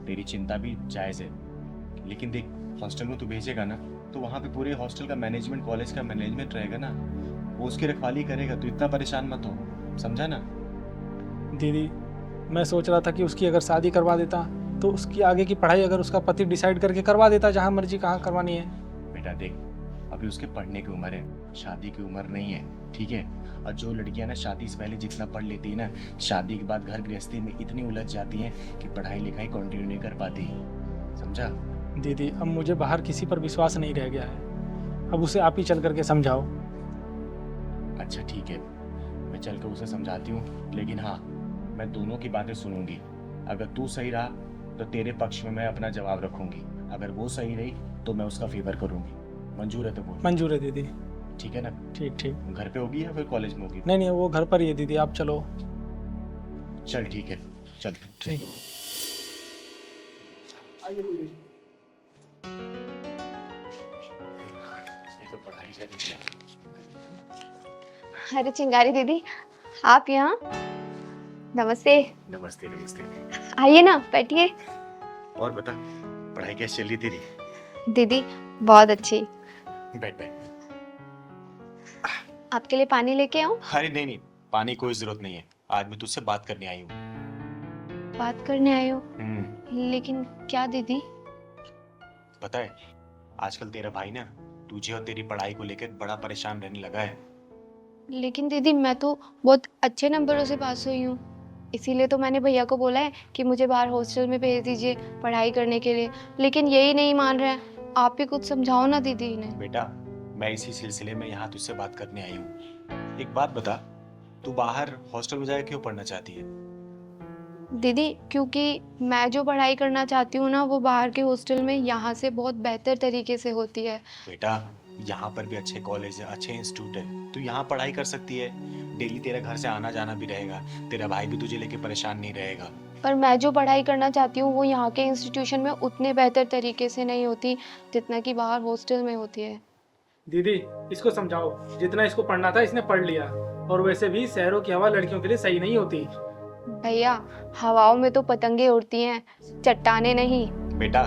तेरी चिंता भी जायज़ है, लेकिन देख हॉस्टल में तू भेजेगा ना तो वहाँ पे पूरे हॉस्टल का मैनेजमेंट, कॉलेज का मैनेजमेंट रहेगा ना, वो उसकी रखवाली करेगा। तू इतना परेशान मत हो, समझा ना? दीदी मैं सोच रहा था कि उसकी अगर शादी करवा देता तो उसकी आगे की पढ़ाई अगर उसका पति डिसाइड करके करवा देता, जहाँ मर्जी कहाँ करवानी है। बेटा देख, अभी उसके पढ़ने की उम्र है, शादी की उम्र नहीं है, ठीक है? और जो लड़कियां ना शादी से पहले जितना पढ़ लेती है ना, शादी के बाद घर गृहस्थी में इतनी उलझ जाती हैं कि पढ़ाई लिखाई कंटिन्यू नहीं कर पाती, समझा? दीदी अब मुझे बाहर किसी पर विश्वास नहीं रह गया है, अब उसे आप ही चल करके समझाओ। अच्छा ठीक है, मैं चल कर उसे समझाती हूँ, लेकिन हाँ मैं दोनों की बातें सुनूंगी। अगर तू सही रहा तो तेरे पक्ष में मैं अपना जवाब रखूंगी, अगर वो सही रही तो मैं उसका फेवर करूंगी। मंजूर है तो बोल। मंजूर है दीदी। ठीक है ना? ठीक ठीक। घर पे होगी या फिर कॉलेज में होगी? नहीं नहीं वो घर पर ही है दीदी, आप चलो। चल ठीक है, चल। ठीक। ये तो पढ़ाई से अरे चिंगारी दीदी आप यहाँ? नमस्ते। नमस्ते नमस्ते। आइए ना बैठिए। और बता, पढ़ाई कैसी चल रही तेरी? दीदी बहुत अच्छी। बैठ बैठ। आपके लिए पानी लेके आऊं? अरे नहीं नहीं, पानी कोई जरूरत नहीं है, आज मैं तुझसे बात करने आई हूँ। बात करने आए हो? लेकिन क्या दीदी? पता है आजकल तेरा भाई ना तुझे और तेरी पढ़ाई को लेकर बड़ा परेशान रहने लगा है। लेकिन दीदी मैं तो बहुत अच्छे नंबरों से पास हुई हूँ। इसीलिए तो मैंने भैया को बोला है कि मुझे बाहर हॉस्टल में भेज दीजिए पढ़ाई करने के लिए, लेकिन यही नहीं मान रहे हैं। आप भी कुछ समझाओ ना दीदी इन्हें। बेटा, मैं इसी सिलसिले में यहाँ तुझसे बात करने आई हूँ। एक बात बता, तू बाहर हॉस्टल में जाके क्यों पढ़ना चाहती है? दीदी क्योंकि मैं जो पढ़ाई करना चाहती हूँ ना, वो बाहर के हॉस्टल में यहाँ से बहुत बेहतर तरीके से होती है। बेटा, यहाँ पर भी अच्छे कॉलेज है, अच्छे इंस्टीट्यूट है, तू यहाँ पढ़ाई कर सकती है। डेली तेरा घर से आना जाना भी रहेगा, तेरा भाई भी तुझे लेके परेशान नहीं रहेगा। पर मैं जो पढ़ाई करना चाहती हूँ वो यहाँ के इंस्टीट्यूशन में उतने बेहतर तरीके से नहीं होती जितना कि बाहर हॉस्टल में होती है। दीदी इसको समझाओ, जितना इसको पढ़ना था इसने पढ़ लिया, और वैसे भी शहरों की हवा लड़कियों के लिए सही नहीं होती। भैया हवाओं में तो पतंगे उड़ती हैं, चट्टाने नहीं। बेटा,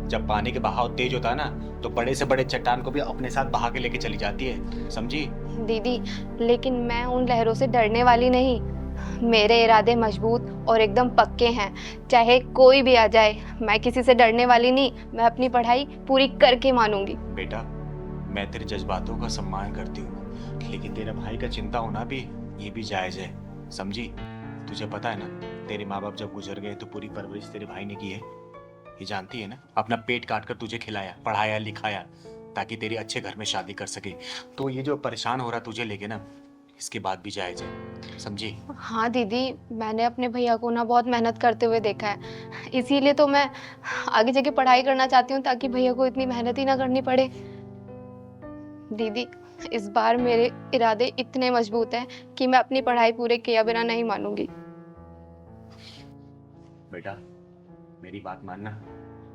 जब पानी के बहाव तेज होता है ना, तो बड़े से बड़े चट्टान को भी अपने साथ बहा के लेके चली जाती है, समझी? दीदी लेकिन मैं उन लहरों से डरने वाली नहीं, मेरे इरादे मजबूत और एकदम पक्के हैं। चाहे कोई भी आ जाए, मैं किसी से डरने वाली नहीं, मैं अपनी पढ़ाई पूरी करके मानूंगी। बेटा, मैं तेरे जज्बातों का सम्मान करती हूँ, लेकिन तेरे भाई का चिंता होना भी ये भी जायज है, समझी? तुझे पता है ना, तेरे माँ बाप जब गुजर गए तो पूरी परवरिश तेरे भाई ने की है, ये जानती है ना? अपना पेट काट कर तुझे खिलाया, पढ़ाया, लिखाया, ताकि तेरी अच्छे घर में शादी कर सके। तो ये जो परेशान हो रहा तुझे लेके ना, इसके बाद भी जायज है, समझी? हाँ दीदी, मैंने अपने भैया को ना बहुत मेहनत करते हुए देखा है, इसीलिए तो मैं आगे जाके पढ़ाई करना चाहती हूँ ताकि भैया को इतनी मेहनत ही ना करनी पड़े। दीदी इस बार मेरे इरादे इतने मजबूत हैं कि मैं अपनी पढ़ाई पूरे किया बिना नहीं मानूंगी। बेटा, मेरी बात मानना,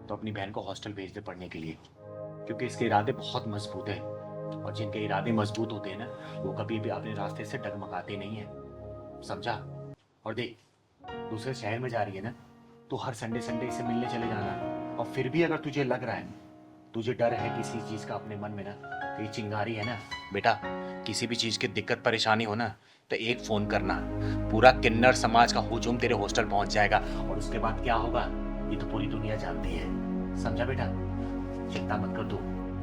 तो अपनी बहन को हॉस्टल भेज दे पढ़ने के लिए, क्योंकि इसके इरादे बहुत मजबूत हैं, और जिनके इरादे मजबूत होते हैं ना, वो कभी भी अपने रास्ते से डगमगाते नहीं है, समझा? और देख, दूसरे शहर में जा रही है ना, तो हर संडे संडे इसे मिलने चले जाना। और फिर भी अगर तुझे लग रहा है, तुझे डर है किसी चीज का अपने मन में ना, तो ये चिंगारी है ना बेटा, किसी भी चीज की दिक्कत परेशानी हो ना, तो एक फोन करना, पूरा किन्नर समाज का हुजूम तेरे हॉस्टल पहुंच जाएगा, और उसके बाद क्या होगा ये तो पूरी दुनिया जानती है, समझा बेटा? चिंता मत कर, तू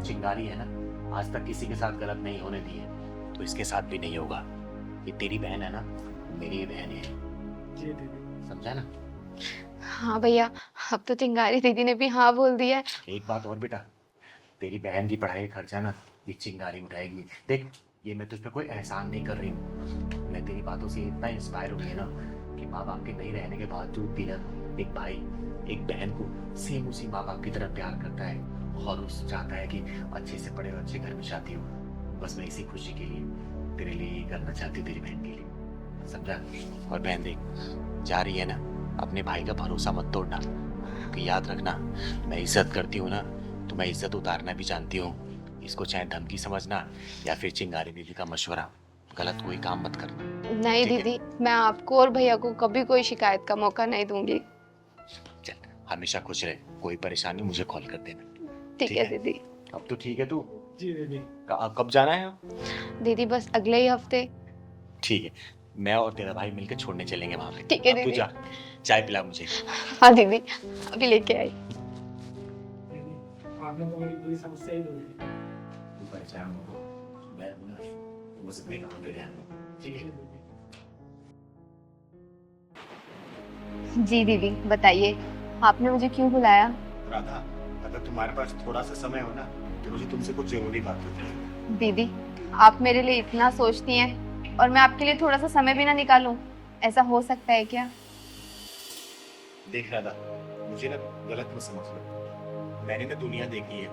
चिंगारी है ना, आज तक किसी के साथ गलत नहीं होने दी है, तो इसके साथ भी नहीं होगा। ये तेरी बहन है ना, मेरी बहन है, जी दीदी, समझा ना? हाँ भैया, अब तो चिंगारी दीदी ने भी हाँ बोल दिया है। एक बात और बेटा, तेरी बहन की पढ़ाई का खर्चा ना ये चिंगारी उठाएगी। देख, ये मैं तुझ पे कोई एहसान नहीं कर रही हूँ, मैं तेरी बातों से इतना इंस्पायर हुई है ना कि माँ बाप के नहीं रहने के बावजूद भी ना एक भाई एक बहन को सेम उसी माँ बाप की तरह प्यार करता है, और उस चाहता है कि अच्छे से पढ़े और अच्छे घर में शादी हो। बस मैं इसी खुशी के लिए तेरे लिए ये करना चाहती हूँ, तेरी बहन के लिए, समझा? और बहन देख, जा रही है ना, अपने भाई का भरोसा मत तोड़ना, क्योंकि याद रखना, मैं इज्जत करती हूँ ना, तो मैं इज्जत उतारना भी जानती हूँ। इसको चाहे धमकी समझना या फिर चिंगारी दीदी का मशवरा, गलत कोई काम मत करना। नहीं दीदी, मैं आपको और भैया को कभी कोई शिकायत का मौका नहीं दूंगी। चल, हमेशा खुश रहे, कोई परेशानी मुझे कॉल कर देना। ठीक है दीदी। अब तो ठीक है तू? जी दीदी। कब जाना है? दीदी बस अगले ही हफ्ते। ठीक है, मैं और तेरा भाई मिलकर छोड़ने चलेंगे वहाँ पे। ठीक है अब तू दीदी। जा, चाय पिला मुझे। हाँ दीदी, अभी लेके आई। आपने तो मेरी पूरी समस्या ही दूर की। तू परेशान हो, मैं हूं ना, मुझसे कोई काम कर रहा है, ठीक है? जी दीदी बताइए, आपने मुझे क्यों बुलाया? राधा, अगर तुम्हारे पास थोड़ा सा समय हो ना, तो मुझे तुमसे कुछ जरूरी बात करनी है। दीदी आप मेरे लिए इतना सोचती हैं और मैं आपके लिए थोड़ा सा समय भी ना निकालूं, ऐसा हो सकता है क्या? देख राधा, मुझे ना गलत मत समझ लो, मैंने ना दुनिया देखी है,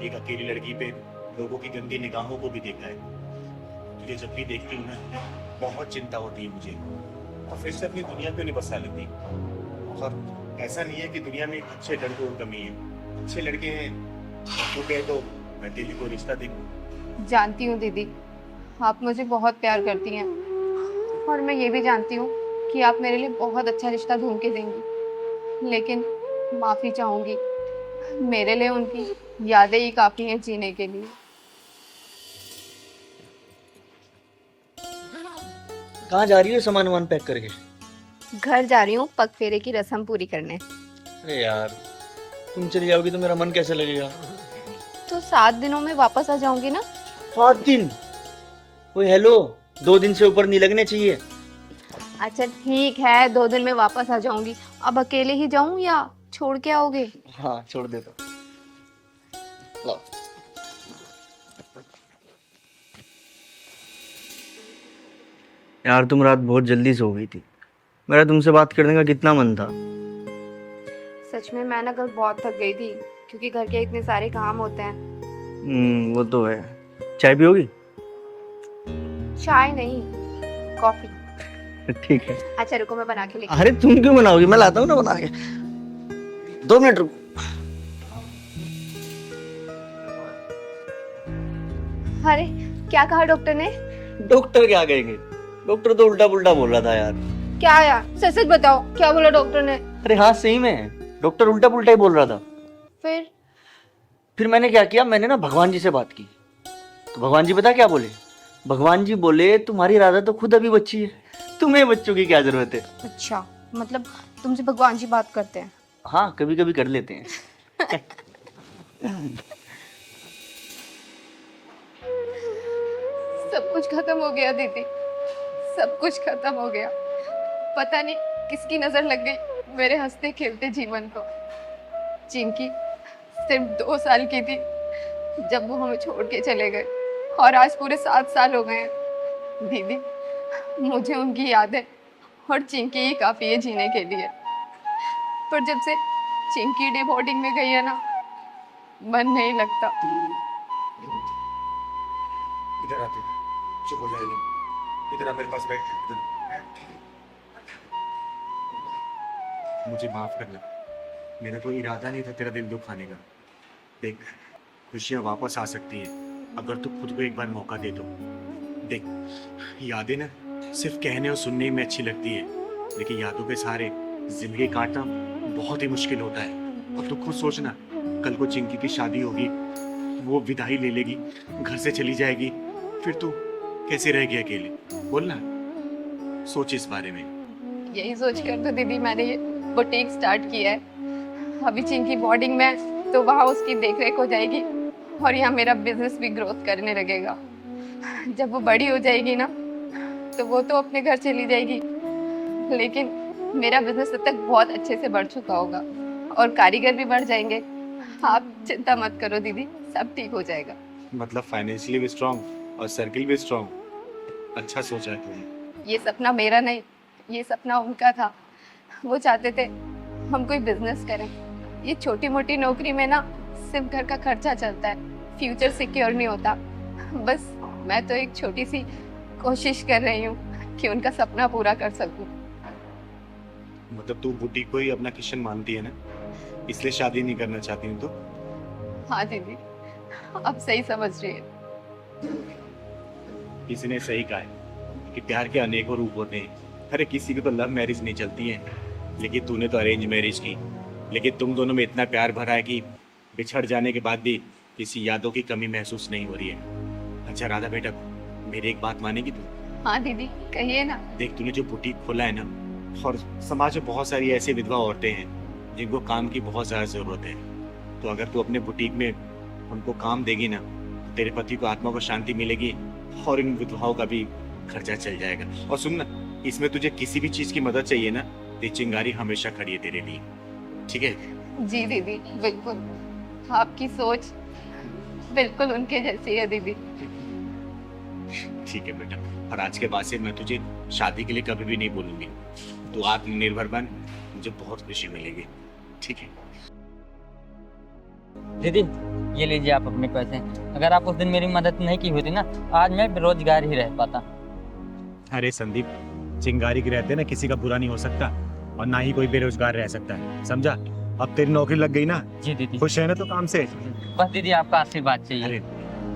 एक अकेली लड़की पे लोगों की गंदी निगाहों को भी देखा है। तुझे जब भी देखती हूँ ना, बहुत चिंता होती है मुझे, और फिर से अपनी दुनिया पे नहीं बसा लेती। और ऐसा नहीं है कि दुनिया में अच्छे लड़कों की कमी है, अच्छे लड़के हैं, तो कहे तो मैं तेरे को रिश्ता देखूं। जानती हूँ दीदी, आप मुझे बहुत प्यार करती हैं, और मैं ये भी जानती हूँ कि आप मेरे लिए बहुत अच्छा रिश्ता ढूंढ के देंगी, लेकिन माफ़ी चाहूँगी, मेरे लिए उनकी यादें ही काफ़ी हैं जीने के लिए। कहाँ जा रही हो सामान वामान पैक करके? घर जा रही हूँ पग फेरे की रस्म पूरी करने। अरे यार, तुम चली जाओगी तो मेरा मन कैसे लगेगा? तो 7 दिनों में वापस आ जाऊंगी ना। 7 दिन? ओए हेलो, 2 दिन से ऊपर नहीं लगने चाहिए। अच्छा ठीक है, 2 दिन में वापस आ जाऊंगी। अब अकेले ही जाऊं या छोड़ के आओगे? हाँ छोड़ दे तो। लो। यार तुम रात बहुत जल्दी सो गई थी, मेरा तुमसे बात करने का कितना मन था। सच में मैं ना कल बहुत थक गई थी, क्योंकि घर के इतने सारे काम होते हैं। वो तो है। चाय पियोगी? चाय नहीं, कॉफी। ठीक है। अच्छा रुको, मैं बना के लेके। अरे तुम क्यों बनाओगी, मैं लाता हूँ ना बना के। 2 मिनट रुको। अरे क्या कहा डॉक्टर ने? डॉक्टर क्या कहेंगे, डॉक्टर तो उल्टा पुल्टा बोल रहा था यार। क्या यार, सच सच बताओ, क्या बोला डॉक्टर ने? अरे हाँ सही में, डॉक्टर उल्टा पुल्टा ही बोल रहा था। फिर मैंने क्या किया, मैंने ना भगवान जी से बात की। तो भगवान जी पता क्या बोले? भगवान जी बोले तुम्हारी राधा तो खुद अभी बच्ची है, तुम्हें बच्चों की क्या जरूरत है। अच्छा, मतलब तुमसे भगवान जी बात करते हैं? हाँ कभी कभी कर लेते हैं। सब कुछ खत्म हो गया दीदी, सब कुछ खत्म हो गया। पता नहीं किसकी नजर लग गई मेरे हंसते खेलते जीवन को। चिंकी सिर्फ 2 साल की थी जब वो हमें छोड़ के चले गए, और आज पूरे 7 साल हो गए हैं। दीदी मुझे उनकी याद है, और चिंकी ही काफी है जीने के लिए। पर जब से चिंकी डे बोर्डिंग में गई है ना, मन नहीं लगता। इधर आते, चुप हो जाएगी। इधर आ मेरे पास बैठ। मुझे माफ करना, मेरा कोई इरादा नहीं था तेरा दिल दुखाने का। देख, खुशियाँ वापस आ सकती हैं अगर तू खुद को एक बार मौका दे दो। देख, यादें ना सिर्फ कहने और सुनने में अच्छी लगती है, लेकिन यादों के सहारे जिंदगी काटना बहुत ही मुश्किल होता है। और तू खुद सोचना, कल को चिंकी की शादी होगी, वो विदाई ले लेगी, घर से चली जाएगी, फिर तू कैसे रहेगी अकेले? बोलना, सोच इस बारे में। यही सोच कर तो दीदी मैंने ये बुटीक स्टार्ट किया है। अभी चिंकी बोर्डिंग में है, तो वहाँ उसकी देखरेख हो जाएगी, और यहाँ मेरा बिजनेस भी ग्रोथ करने लगेगा। जब वो बड़ी हो जाएगी ना, तो वो तो अपने घर चली जाएगी, लेकिन मेरा बिजनेस तब तक बहुत अच्छे से बढ़ चुका होगा, और कारीगर भी बढ़ जाएंगे। आप चिंता मत करो दीदी, सब ठीक हो जाएगा। मतलब फाइनेंशियली भी स्ट्रांग और सर्किल भी स्ट्रांग। अच्छा सोचा है तुमने। ये सपना मेरा नहीं, ये सपना उनका था। वो चाहते थे हम कोई बिजनेस करें। ये छोटी मोटी नौकरी में ना सिर्फ घर का खर्चा चलता है, फ्यूचर सिक्योर नहीं होता। बस मैं तो एक छोटी सी कोशिश कर रही हूँ कि उनका सपना पूरा कर सकूं। मतलब तू बुटीक को ही अपना किशन मानती है ना, इसलिए शादी नहीं करना चाहती हूँ तो? हाँ दीदी, अब सही समझ रही है। किसी ने सही कहा है कि प्यार के अनेकों रूप होते हैं। अरे किसी की तो लव मैरिज नहीं चलती है, लेकिन तूने तो अरेंज मैरिज की। लेकिन तुम दोनों में इतना प्यार भरा है कि बिछड़ जाने के बाद भी किसी यादों की कमी महसूस नहीं हो रही है। अच्छा राधा बेटा, मेरी एक बात मानेगी तू? हाँ दीदी, कहिए ना। देख, तूने जो बुटीक खोला है ना, और समाज में बहुत सारी ऐसी विधवा औरतें हैं जिनको काम की बहुत ज़्यादा ज़रूरत है। तो अगर तू अपने बुटीक में उनको काम देगी ना, तो तेरे पति को आत्मा को शांति मिलेगी, और इन विधवाओं का भी खर्चा चल जाएगा। और सुन ना, इसमें तुझे किसी भी चीज़ की मदद चाहिए ना, तो चिंगारी हमेशा खड़ी है तेरे लिए, ठीक है? जी दीदी, बिल्कुल। आपकी सोच बिल्कुल उनके जैसी है दीदी। ठीक है बेटा, और आज के बाद से मैं तुझे शादी के लिए कभी भी नहीं बोलूंगी। तू आत्मनिर्भर बन, मुझे बहुत खुशी मिलेगी, ठीक है? दीदी ये लीजिए आप अपने पैसे। अगर आप उस दिन मेरी मदद नहीं की होती ना, आज मैं बेरोजगार ही रह पाता। अरे संदीप, चिंगारी के रहते ना किसी का बुरा नहीं हो सकता, और ना ही कोई बेरोजगार रह सकता है, समझा? अब तेरी नौकरी लग गई ना? जी दीदी। खुश है ना तू काम से? बस दीदी आपका आशीर्वाद चाहिए। अरे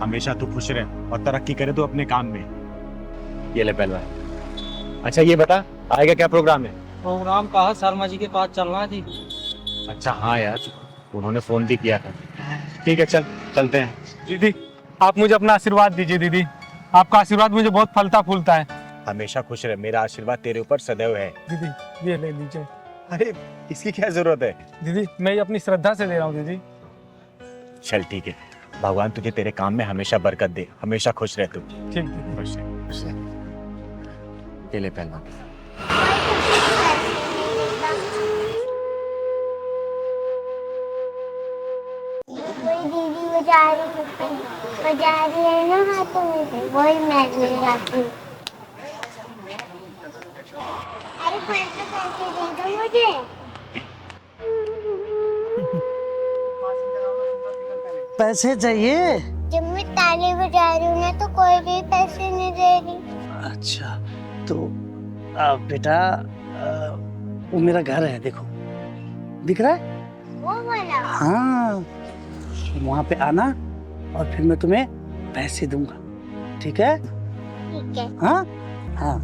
हमेशा तू खुश रहे और तरक्की करे तो अपने काम में। ये ले पहलवान। अच्छा ये बता, आएगा क्या प्रोग्राम है? प्रोग्राम कहा शर्मा जी के पास चलना है जी। अच्छा हाँ यार, उन्होंने फोन भी किया था। ठीक है, चलते हैं। दीदी आप मुझे अपना आशीर्वाद दीजिए। दीदी आपका आशीर्वाद मुझे बहुत फलता फूलता है। हमेशा खुश रहे, मेरा आशीर्वाद तेरे ऊपर सदैव है। दीदी ये ले लीजिए। अरे इसकी क्या जरूरत है? दीदी मैं अपनी श्रद्धा से दे रहा हूँ दीदी। चल ठीक है, भगवान तुझे तेरे काम में हमेशा बरकत दे, हमेशा खुश रह तू। ठीक खुश रह। ये ले पहलवान। वही दीदी बजा रही है ना हाथों में से, वही मैं ले जाती हूँ। अरे पैसे दे दो मुझे। पैसे चाहिए? जब मैं ताली बजा रही हूँ ना तो कोई भी पैसे नहीं दे रही। अच्छा तो बेटा वो मेरा घर है, देखो दिख रहा है? वो वाला? हाँ, वहाँ पे आना और फिर मैं तुम्हें पैसे दूंगा, ठीक है? ठीक है। हाँ हाँ।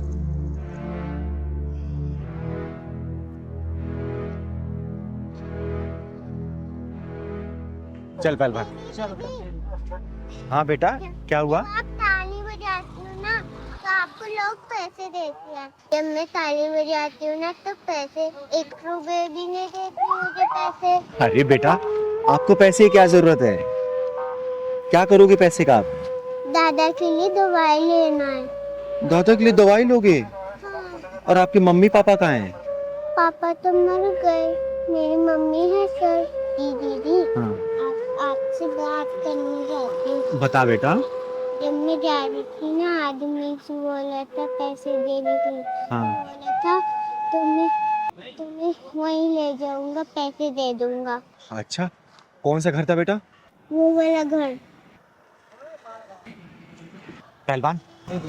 चल पहलवान। हाँ बेटा, क्या हुआ? आप ताली बजाती हो ना तो आपको लोग पैसे देते हैं। जब मैं ताली बजाती हूँ ना तो पैसे 1 रुपए भी नहीं देते मुझे पैसे। अरे बेटा, आपको पैसे की क्या जरूरत है? क्या करोगे पैसे का आप? दादा के लिए दवाई लेना है। दादा के लिए दवाई लोगे? और आपके मम्मी पापा कहाँ हैं? पापा तो मर गए, मेरी मम्मी है सर। दीदी हाँ। आपसे बात करनी चाहती हूँ। बता बेटा। जब मैं जा रही थी ना, आदमी से बोला था पैसे देने के लिए। हाँ। बोला था तुम्हें वहीं ले जाऊंगा, पैसे दे दूंगा। अच्छा, कौन सा घर था बेटा? वो वाला घर। पहलवान,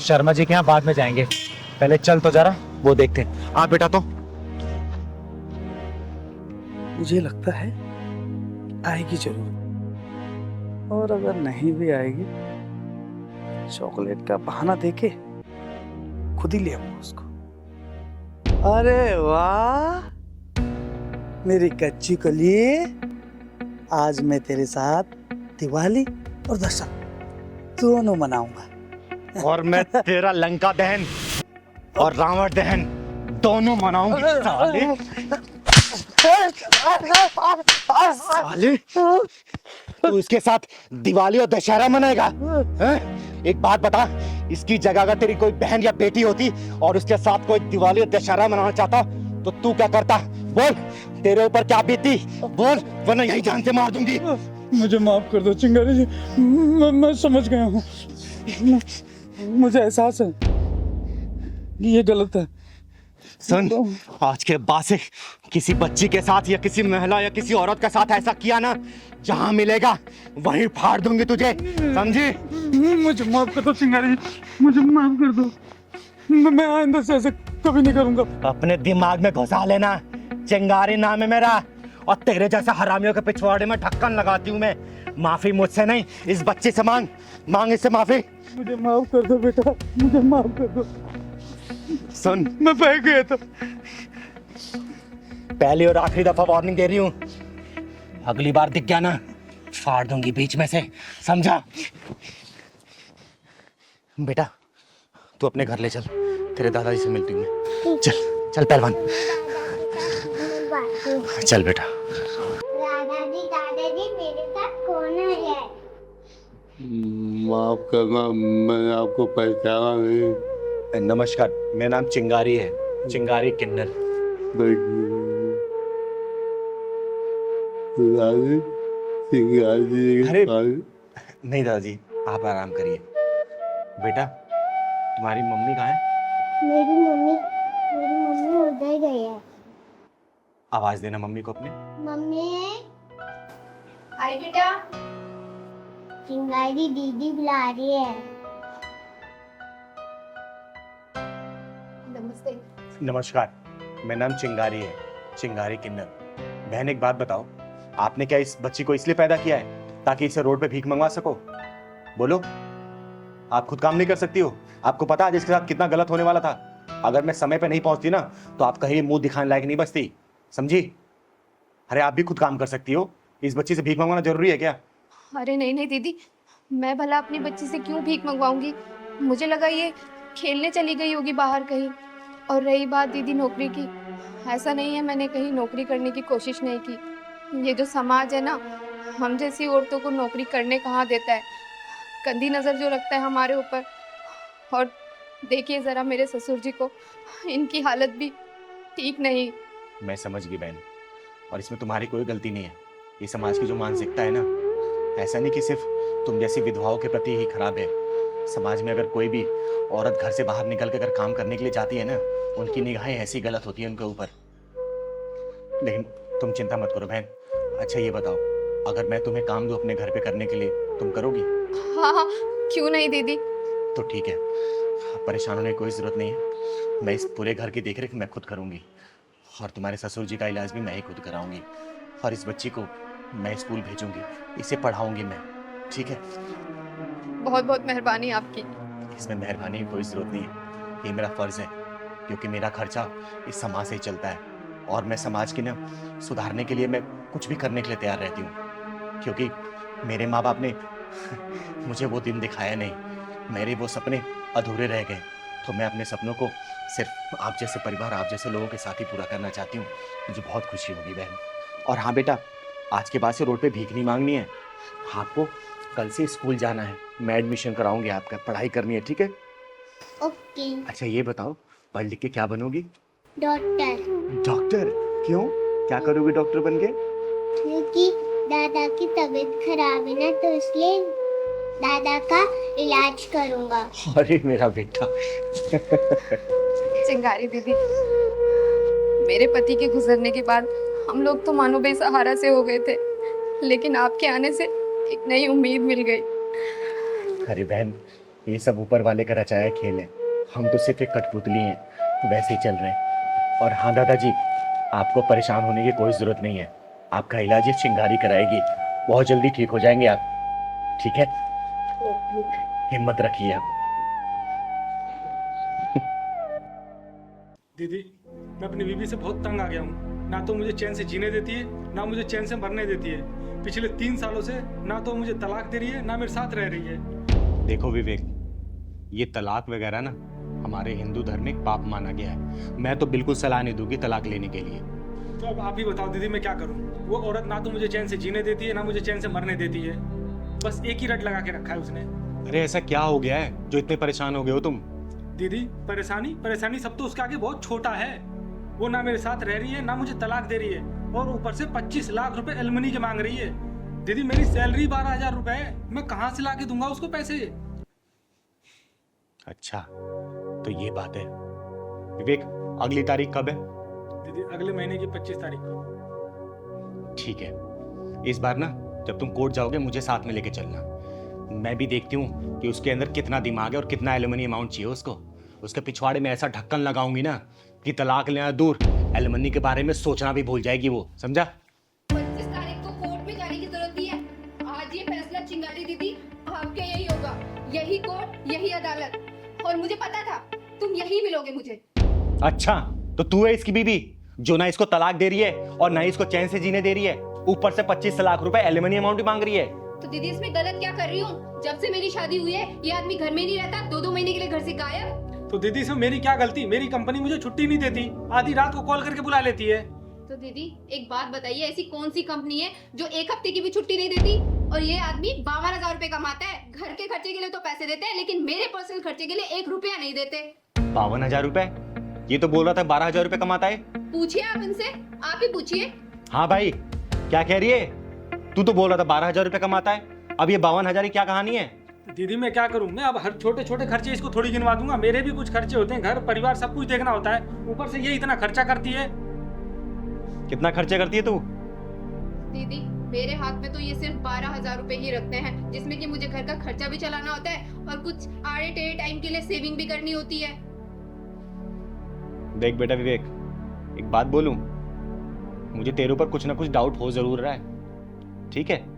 शर्मा जी के यहाँ बाद में जाएंगे, पहले चल तो जरा वो देखते हैं। आ बेटा, तो मुझे लगता है आएगी जरूर, और अगर नहीं भी आएगी चॉकलेट का बहाना देके खुद ही ले आऊंगा उसको। अरे वाह मेरी कच्ची कली, आज मैं तेरे साथ दिवाली और दशहरा दोनों मनाऊंगा। और मैं तेरा लंका दहन और रावण दहन दोनों मनाऊंगा। साले साले, तू इसके साथ दिवाली और दशहरा मनाएगा? हैं? एक बात बता, इसकी जगह अगर तेरी कोई बहन या बेटी होती और उसके साथ कोई दिवाली और दशहरा मनाना चाहता तो तू क्या करता? बोल, तेरे ऊपर क्या बीतती? बोल, वरना यही जान से मार दूंगी। मुझे माफ कर दो चिंगारी जी, मैं समझ गया हूँ। मुझे एहसास है कि ये गलत है। सुन, आज के बाद से किसी बच्ची के साथ या किसी महिला या किसी औरत के साथ ऐसा किया ना, जहाँ मिलेगा वहीं फाड़ दूंगी तुझे, समझी? मुझे माफ कर दो चिंगारी जी, मुझे माफ कर दो। मैं आइंदा से ऐसे कभी नहीं करूंगा। अपने दिमाग में घुसा लेना, चिंगारी नाम है मेरा, और तेरे जैसा हरामियों के पिछवाड़े में ढक्कन लगाती हूँ मैं। माफी मुझसे नहीं, इस बच्चे से मांग इससे माफी। मुझे माफ कर दो बेटा, मुझे माफ कर दो। सुन, मैं बह गया था। पहली और आखिरी दफा वार्निंग दे रही हूँ, अगली बार दिख गया ना फाड़ दूंगी बीच में से, समझा? बेटा तू अपने घर ले चल, तेरे दादाजी से मिलती हूँ मैं। चल चल पहलवान, चल बेटा। दादाजी मेरे साथ कौन है? माफ करना, मैंने आपको पहचाना नहीं। नमस्कार, मेरा नाम चिंगारी है, चिंगारी किन्नर। अरे नहीं दादाजी, आप आराम करिए। बेटा तुम्हारी मम्मी कहाँ है? मेरी मम्मी उधर गई है। आवाज देना मम्मी को अपने। मम्मी। हाय बेटा। चिंगारी दीदी बुला रही है। नमस्ते। नमस्कार, मेरा नाम चिंगारी है, चिंगारी किन्नर। बहन एक बात बताओ, आपने क्या इस बच्ची को इसलिए पैदा किया है ताकि इसे रोड पे भीख मंगवा सको? बोलो, आप खुद काम नहीं कर सकती हो? आपको पता है जिसके साथ कितना गलत होने वाला था? अगर मैं समय पे नहीं पहुंचती ना तो आप कहीं मुंह दिखाने लायक नहीं बचती, समझी? अरे आप भी खुद काम कर सकती हो, इस बच्ची से भीख मंगवाना जरूरी है क्या? अरे नहीं नहीं दीदी, मैं भला अपनी बच्ची से क्यों भीख मंगवाऊंगी? मुझे लगा ये खेलने चली गई होगी बाहर कहीं। और रही बात दीदी नौकरी की, ऐसा नहीं है मैंने कहीं नौकरी करने की कोशिश नहीं की। ये जो समाज है ना, हम जैसी औरतों को नौकरी करने कहाँ देता है, गंदी नज़र जो रखता है हमारे ऊपर। और देखिए ज़रा मेरे ससुर जी को, इनकी हालत भी ठीक नहीं। मैं समझ गई बहन, और इसमें तुम्हारी कोई गलती नहीं है। ये समाज की जो मानसिकता है ना, ऐसा नहीं कि सिर्फ तुम जैसी विधवाओं के प्रति ही खराब है। समाज में अगर कोई भी औरत घर से बाहर निकल के अगर काम करने के लिए जाती है ना, उनकी निगाहें ऐसी गलत होती हैं उनके ऊपर। लेकिन तुम चिंता मत करो बहन। अच्छा ये बताओ, अगर मैं तुम्हें काम दूं अपने घर पे करने के लिए, तुम करोगी? हाँ हाँ, क्यों नहीं दीदी। तो ठीक है, परेशान होने की कोई ज़रूरत नहीं है। मैं इस पूरे घर की देखरेख मैं खुद करूँगी, और तुम्हारे ससुर जी का इलाज भी मैं ही खुद कराऊंगी, और इस बच्ची को मैं स्कूल भेजूंगी, इसे पढ़ाऊंगी मैं। ठीक है? बहुत बहुत मेहरबानी आपकी। इसमें मेहरबानी की कोई ज़रूरत नहीं है, ये मेरा फ़र्ज़ है, क्योंकि मेरा खर्चा इस समाज से ही चलता है, और मैं समाज की ना सुधारने के लिए मैं कुछ भी करने के लिए तैयार रहती हूँ। क्योंकि मेरे माँ बाप ने मुझे वो दिन दिखाया नहीं, मेरे वो सपने अधूरे रह गए, तो मैं अपने सपनों को सिर्फ आप जैसे परिवार, आप जैसे लोगों के साथ ही पूरा करना चाहती हूँ। मुझे बहुत खुशी होगी बहन। और हाँ बेटा, आज के बाद से रोड पे भीख नहीं मांगनी है। आपको कल से स्कूल जाना है, मैं एडमिशन कराऊंगी आपका, पढ़ाई करनी है, ठीक है? ओके। अच्छा ये बताओ, पढ़ लिख के क्या बनोगी? डॉक्टर। डॉक्टर? क्यों, क्या करोगे डॉक्टर बन के? क्योंकि दादा की तबीयत खराब है ना, तो इसलिए दादा का इलाज करूंगा। अरे मेरा बेटा। चिंगारी दीदी, मेरे पति के गुजरने के बाद हम लोग तो मानो बेसहारा से हो गए थे, लेकिन आपके आने से एक नई उम्मीद मिल गई। अरे बहन, ये सब ऊपर वाले का रचाया खेल है, हम तो सिर्फ एक कठपुतली हैं, वैसे ही चल रहे हैं। और हाँ दादाजी, आपको परेशान होने की कोई ज़रूरत नहीं है, आपका इलाज ये चिंगारी कराएगी, बहुत जल्दी ठीक हो जाएंगे आप, ठीक है? हिम्मत रखिए आप। दीदी, मैं अपनी बीवी से बहुत तंग आ गया हूँ। ना तो मुझे चैन से जीने देती है, ना मुझे चैन से मरने देती है। पिछले 3 सालों से ना तो मुझे तलाक दे रही है, ना मेरे साथ रह रही है। देखो विवेक, ये तलाक वगैरह ना हमारे हिंदू धर्म में पाप माना गया है। मैं तो बिल्कुल सलाह नहीं दूंगी तलाक लेने के लिए। तो अब आप ही बताओ दीदी, मैं क्या करूँ? वो औरत ना तो मुझे चैन से जीने देती है, ना मुझे चैन से मरने देती है। बस एक ही रट लगा के रखा है उसने। अरे ऐसा क्या हो गया है जो इतने परेशान हो गए हो तुम? दीदी, परेशानी सब तो उसके आगे बहुत छोटा है। वो ना मेरे साथ रह रही है, ना मुझे तलाक दे रही है, और ऊपर से 25 लाख रुपए एलमनी के मांग रही है। दीदी, मेरी सैलरी 12,000 रुपए है, मैं कहाँ से ला के दूंगा उसको पैसे? अच्छा तो ये बात है। विवेक, अगली तारीख कब है? दीदी, अगले महीने की 25 तारीख को। ठीक है, इस बार ना जब तुम कोर्ट जाओगे मुझे साथ में लेके चलना। मैं भी देखती हूँ कि उसके अंदर कितना दिमाग है और कितना एलुमनी अमाउंट चाहिए उसको। उसके पिछवाड़े में ऐसा ढक्कन लगाऊंगी ना कि तलाक लेना दूर, एलुमनी के बारे में सोचना भी भूल जाएगी वो, समझा? 25 तारीख को कोर्ट में जाने की जरूरत नहीं है। आज ये फैसला चिंगारी दीदी आपके यही होगा, यही कोर्ट, यही अदालत। और मुझे पता था तुम यही मिलोगे मुझे। अच्छा, तो तू है इसकी बीवी जो ना इसको तलाक दे रही है और ना इसको चैन से जीने दे रही है, ऊपर से 25 लाख रुपए एलुमनी अमाउंट भी मांग रही है। तो दीदी, इसमें गलत क्या कर रही हूँ? जब से मेरी शादी हुई है ये आदमी घर में नहीं रहता, 2-2 महीने के लिए घर से गायब। तो दीदी, इसमें मेरी क्या गलती? मेरी कंपनी मुझे छुट्टी नहीं देती, आधी रात को कॉल करके बुला लेती है। तो दीदी एक बात बताइए, ऐसी कौन सी कंपनी है जो 1 हफ्ते की भी छुट्टी नहीं देती? और ये आदमी 52,000 रुपए कमाता है, घर के खर्चे के लिए तो पैसे देते हैं, लेकिन मेरे पर्सनल खर्चे के लिए 1 रुपया नहीं देते। 52,000 रुपए? ये तो बोल रहा था 12,000 रुपए कमाता है। पूछिए आप इनसे, आप ही पूछिए। हाँ भाई, क्या कह रही है? तू तो बोल रहा था 12,000 रुपए कमाता है, अब ये 52,000 की क्या कहानी है? दीदी, मैं क्या करूं? मैं अब हर छोटे छोटे खर्चे इसको थोड़ी गिनवा दूंगा? मेरे भी कुछ खर्चे होते हैं, घर परिवार सब कुछ देखना होता है, ऊपर से ये इतना खर्चा करती है। कितना खर्चे करती है तू? दीदी, मेरे हाथ में तो ये सिर्फ 12,000 रुपए ही रखते हैं, जिसमें कि मुझे घर का खर्चा भी चलाना होता है और कुछ आड़े टेढ़े टाइम के लिए सेविंग भी करनी होती है। देख बेटा विवेक, एक बात बोलूं, मुझे तेरे ऊपर कुछ ना कुछ डाउट हो जरूर रहा है, ठीक है?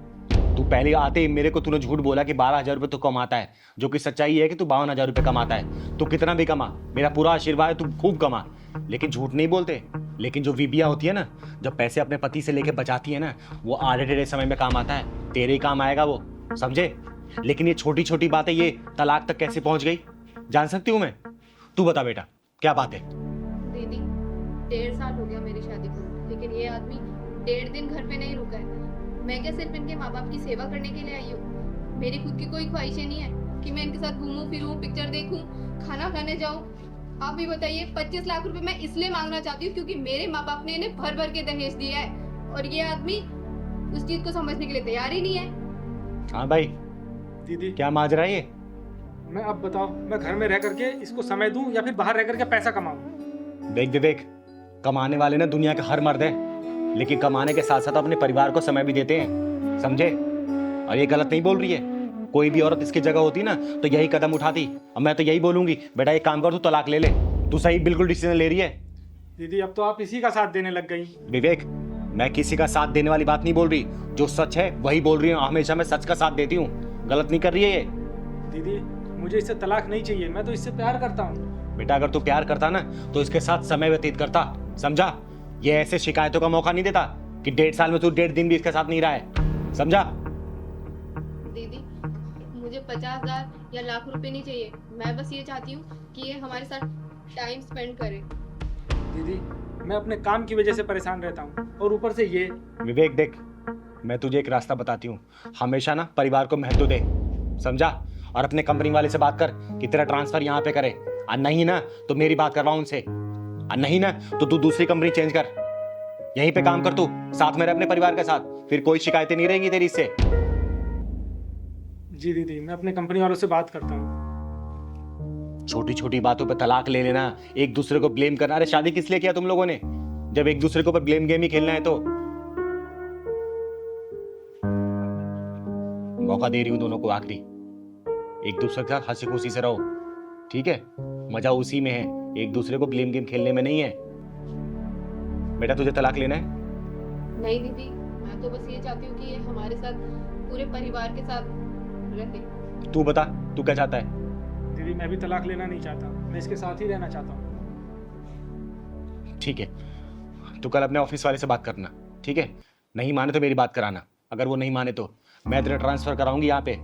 तू पहले आते ही मेरे को तूने झूठ बोला कि 12,000 रुपए तू कमाता है, जो कि सच्चाई है कि तू 52,000 रुपए कमाता है। तू कितना भी कमा, मेरा पूरा आशीर्वाद है, तू खूब कमा, लेकिन झूठ नहीं बोलते। लेकिन जो बीबियां होती है ना, जब पैसे अपने पति से लेके बचाती है ना, वो आधे टेढ़े समय में काम आता है, तेरे ही काम आएगा वो, समझे? लेकिन ये छोटी छोटी बातें, ये तलाक तक कैसे पहुंच गई, जान सकती हूँ मैं? तू बता बेटा, क्या बात है? दीदी, 1.5 साल हो गया मेरी शादी को, लेकिन ये आदमी 1.5 दिन घर पे नहीं रुका है। मैं क्या सिर्फ इनके माँ बाप की सेवा करने के लिए आई हूँ? मेरी खुद की कोई ख्वाहिशें नहीं है। कि मैं इनके साथ घूमूं फिरूं, पिक्चर देखूं, खाना खाने जाऊं? आप भी बताइए। 25 लाख रुपए मैं इसलिए मांगना चाहती हूँ क्योंकि मेरे माँ बाप ने इन्हें भर भर के दहेज दिया है और ये आदमी उस चीज को समझने के लिए तैयार ही नहीं है। हाँ भाई, दीदी क्या माजरा है ये? मैं अब बताओ, मैं घर में रह करके इसको समय दूं या फिर बाहर रह करके पैसा कमाऊं? देख विवेक, कमाने वाले ना दुनिया के हर मर्द है, लेकिन कमाने के साथ साथ अपने परिवार को समय भी देते हैं, समझे? और ये गलत नहीं बोल रही है। कोई भी औरत इसकी जगह होती ना तो यही कदम उठाती। अब मैं तो यही बोलूंगी, बेटा एक काम कर, तू तलाक ले ले। तू सही बिल्कुल डिसीजन ले रही है। दीदी अब तो आप इसी का साथ देने लग गई। विवेक, मैं किसी का साथ देने वाली बात नहीं बोल रही, जो सच है वही बोल रही हूँ। हमेशा मैं सच का साथ देती हूँ, गलत नहीं कर रही है ये। दीदी मुझे इससे तलाक नहीं चाहिए, मैं तो इससे प्यार करता हूँ। बेटा अगर तू प्यार करता ना तो इसके साथ समय व्यतीत करता, समझा? ये ऐसे शिकायतों का मौका नहीं देता कि 1.5 साल में तू 1.5 दिन भी इसके साथ नहीं रहा है, समझा? दीदी मुझे 50,000 या लाख रुपए नहीं चाहिए, मैं बस ये चाहती हूँ कि ये हमारे साथ टाइम स्पेंड करे। दीदी मैं अपने काम की वजह से परेशान रहता हूँ और ऊपर से ये। विवेक देख, मैं तुझे एक रास्ता बताती हूँ, हमेशा ना परिवार को महत्व दे, समझा? और अपने कंपनी वाले से बात कर कि तेरा ट्रांसफर यहाँ पे करे, और नहीं ना तो मेरी बात करवाओ उनसे, और नहीं ना तो तू दूसरी कंपनी चेंज कर, यहीं पे काम कर तू, साथ में रह अपने परिवार के साथ, फिर कोई शिकायतें नहीं रहेंगी तेरी इससे। जी दीदी मैं अपने कंपनी वालों से बात करता हूँ। छोटी छोटी बातों पे तलाक ले लेना, एक दूसरे को ब्लेम करना। अरे शादी किस लिए किया तुम लोगों ने, जब एक दूसरे के ऊपर ब्लेम गेम ही खेलना है? तो मौका दे रही हूं दोनों को आखिरी, एक दूसरे के साथ हंसी खुशी से रहो, ठीक है? मजा उसी में है, एक दूसरे को ब्लेम गेम खेलने में नहीं है। बेटा तुझे तलाक लेना है? नहीं दीदी, मैं तो बस ये चाहती हूँ कि ये हमारे साथ पूरे परिवार के साथ रहे। तू बता, तू क्या चाहता है? दीदी मैं भी तलाक लेना नहीं चाहता, मैं इसके साथ ही रहना चाहता हूँ। ठीक है, तू कल अपने ऑफिस वाले से बात करना, ठीक है? नहीं माने तो मेरी बात कराना, अगर वो नहीं माने तो मैं तेरा ट्रांसफर कराऊंगी यहाँ पे।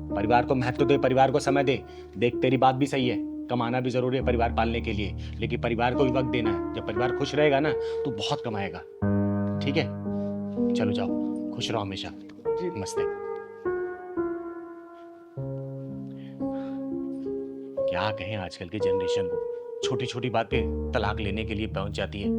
परिवार को महत्व दे, परिवार को समय दे। देख तेरी बात भी सही है, कमाना भी जरूरी है परिवार पालने के लिए, लेकिन परिवार को भी वक्त देना है। जब परिवार खुश रहेगा ना तो बहुत कमाएगा, ठीक है? चलो जाओ, खुश रहो हमेशा। नमस्ते। क्या कहें आजकल की जनरेशन को, छोटी छोटी बात पे तलाक लेने के लिए पहुंच जाती है।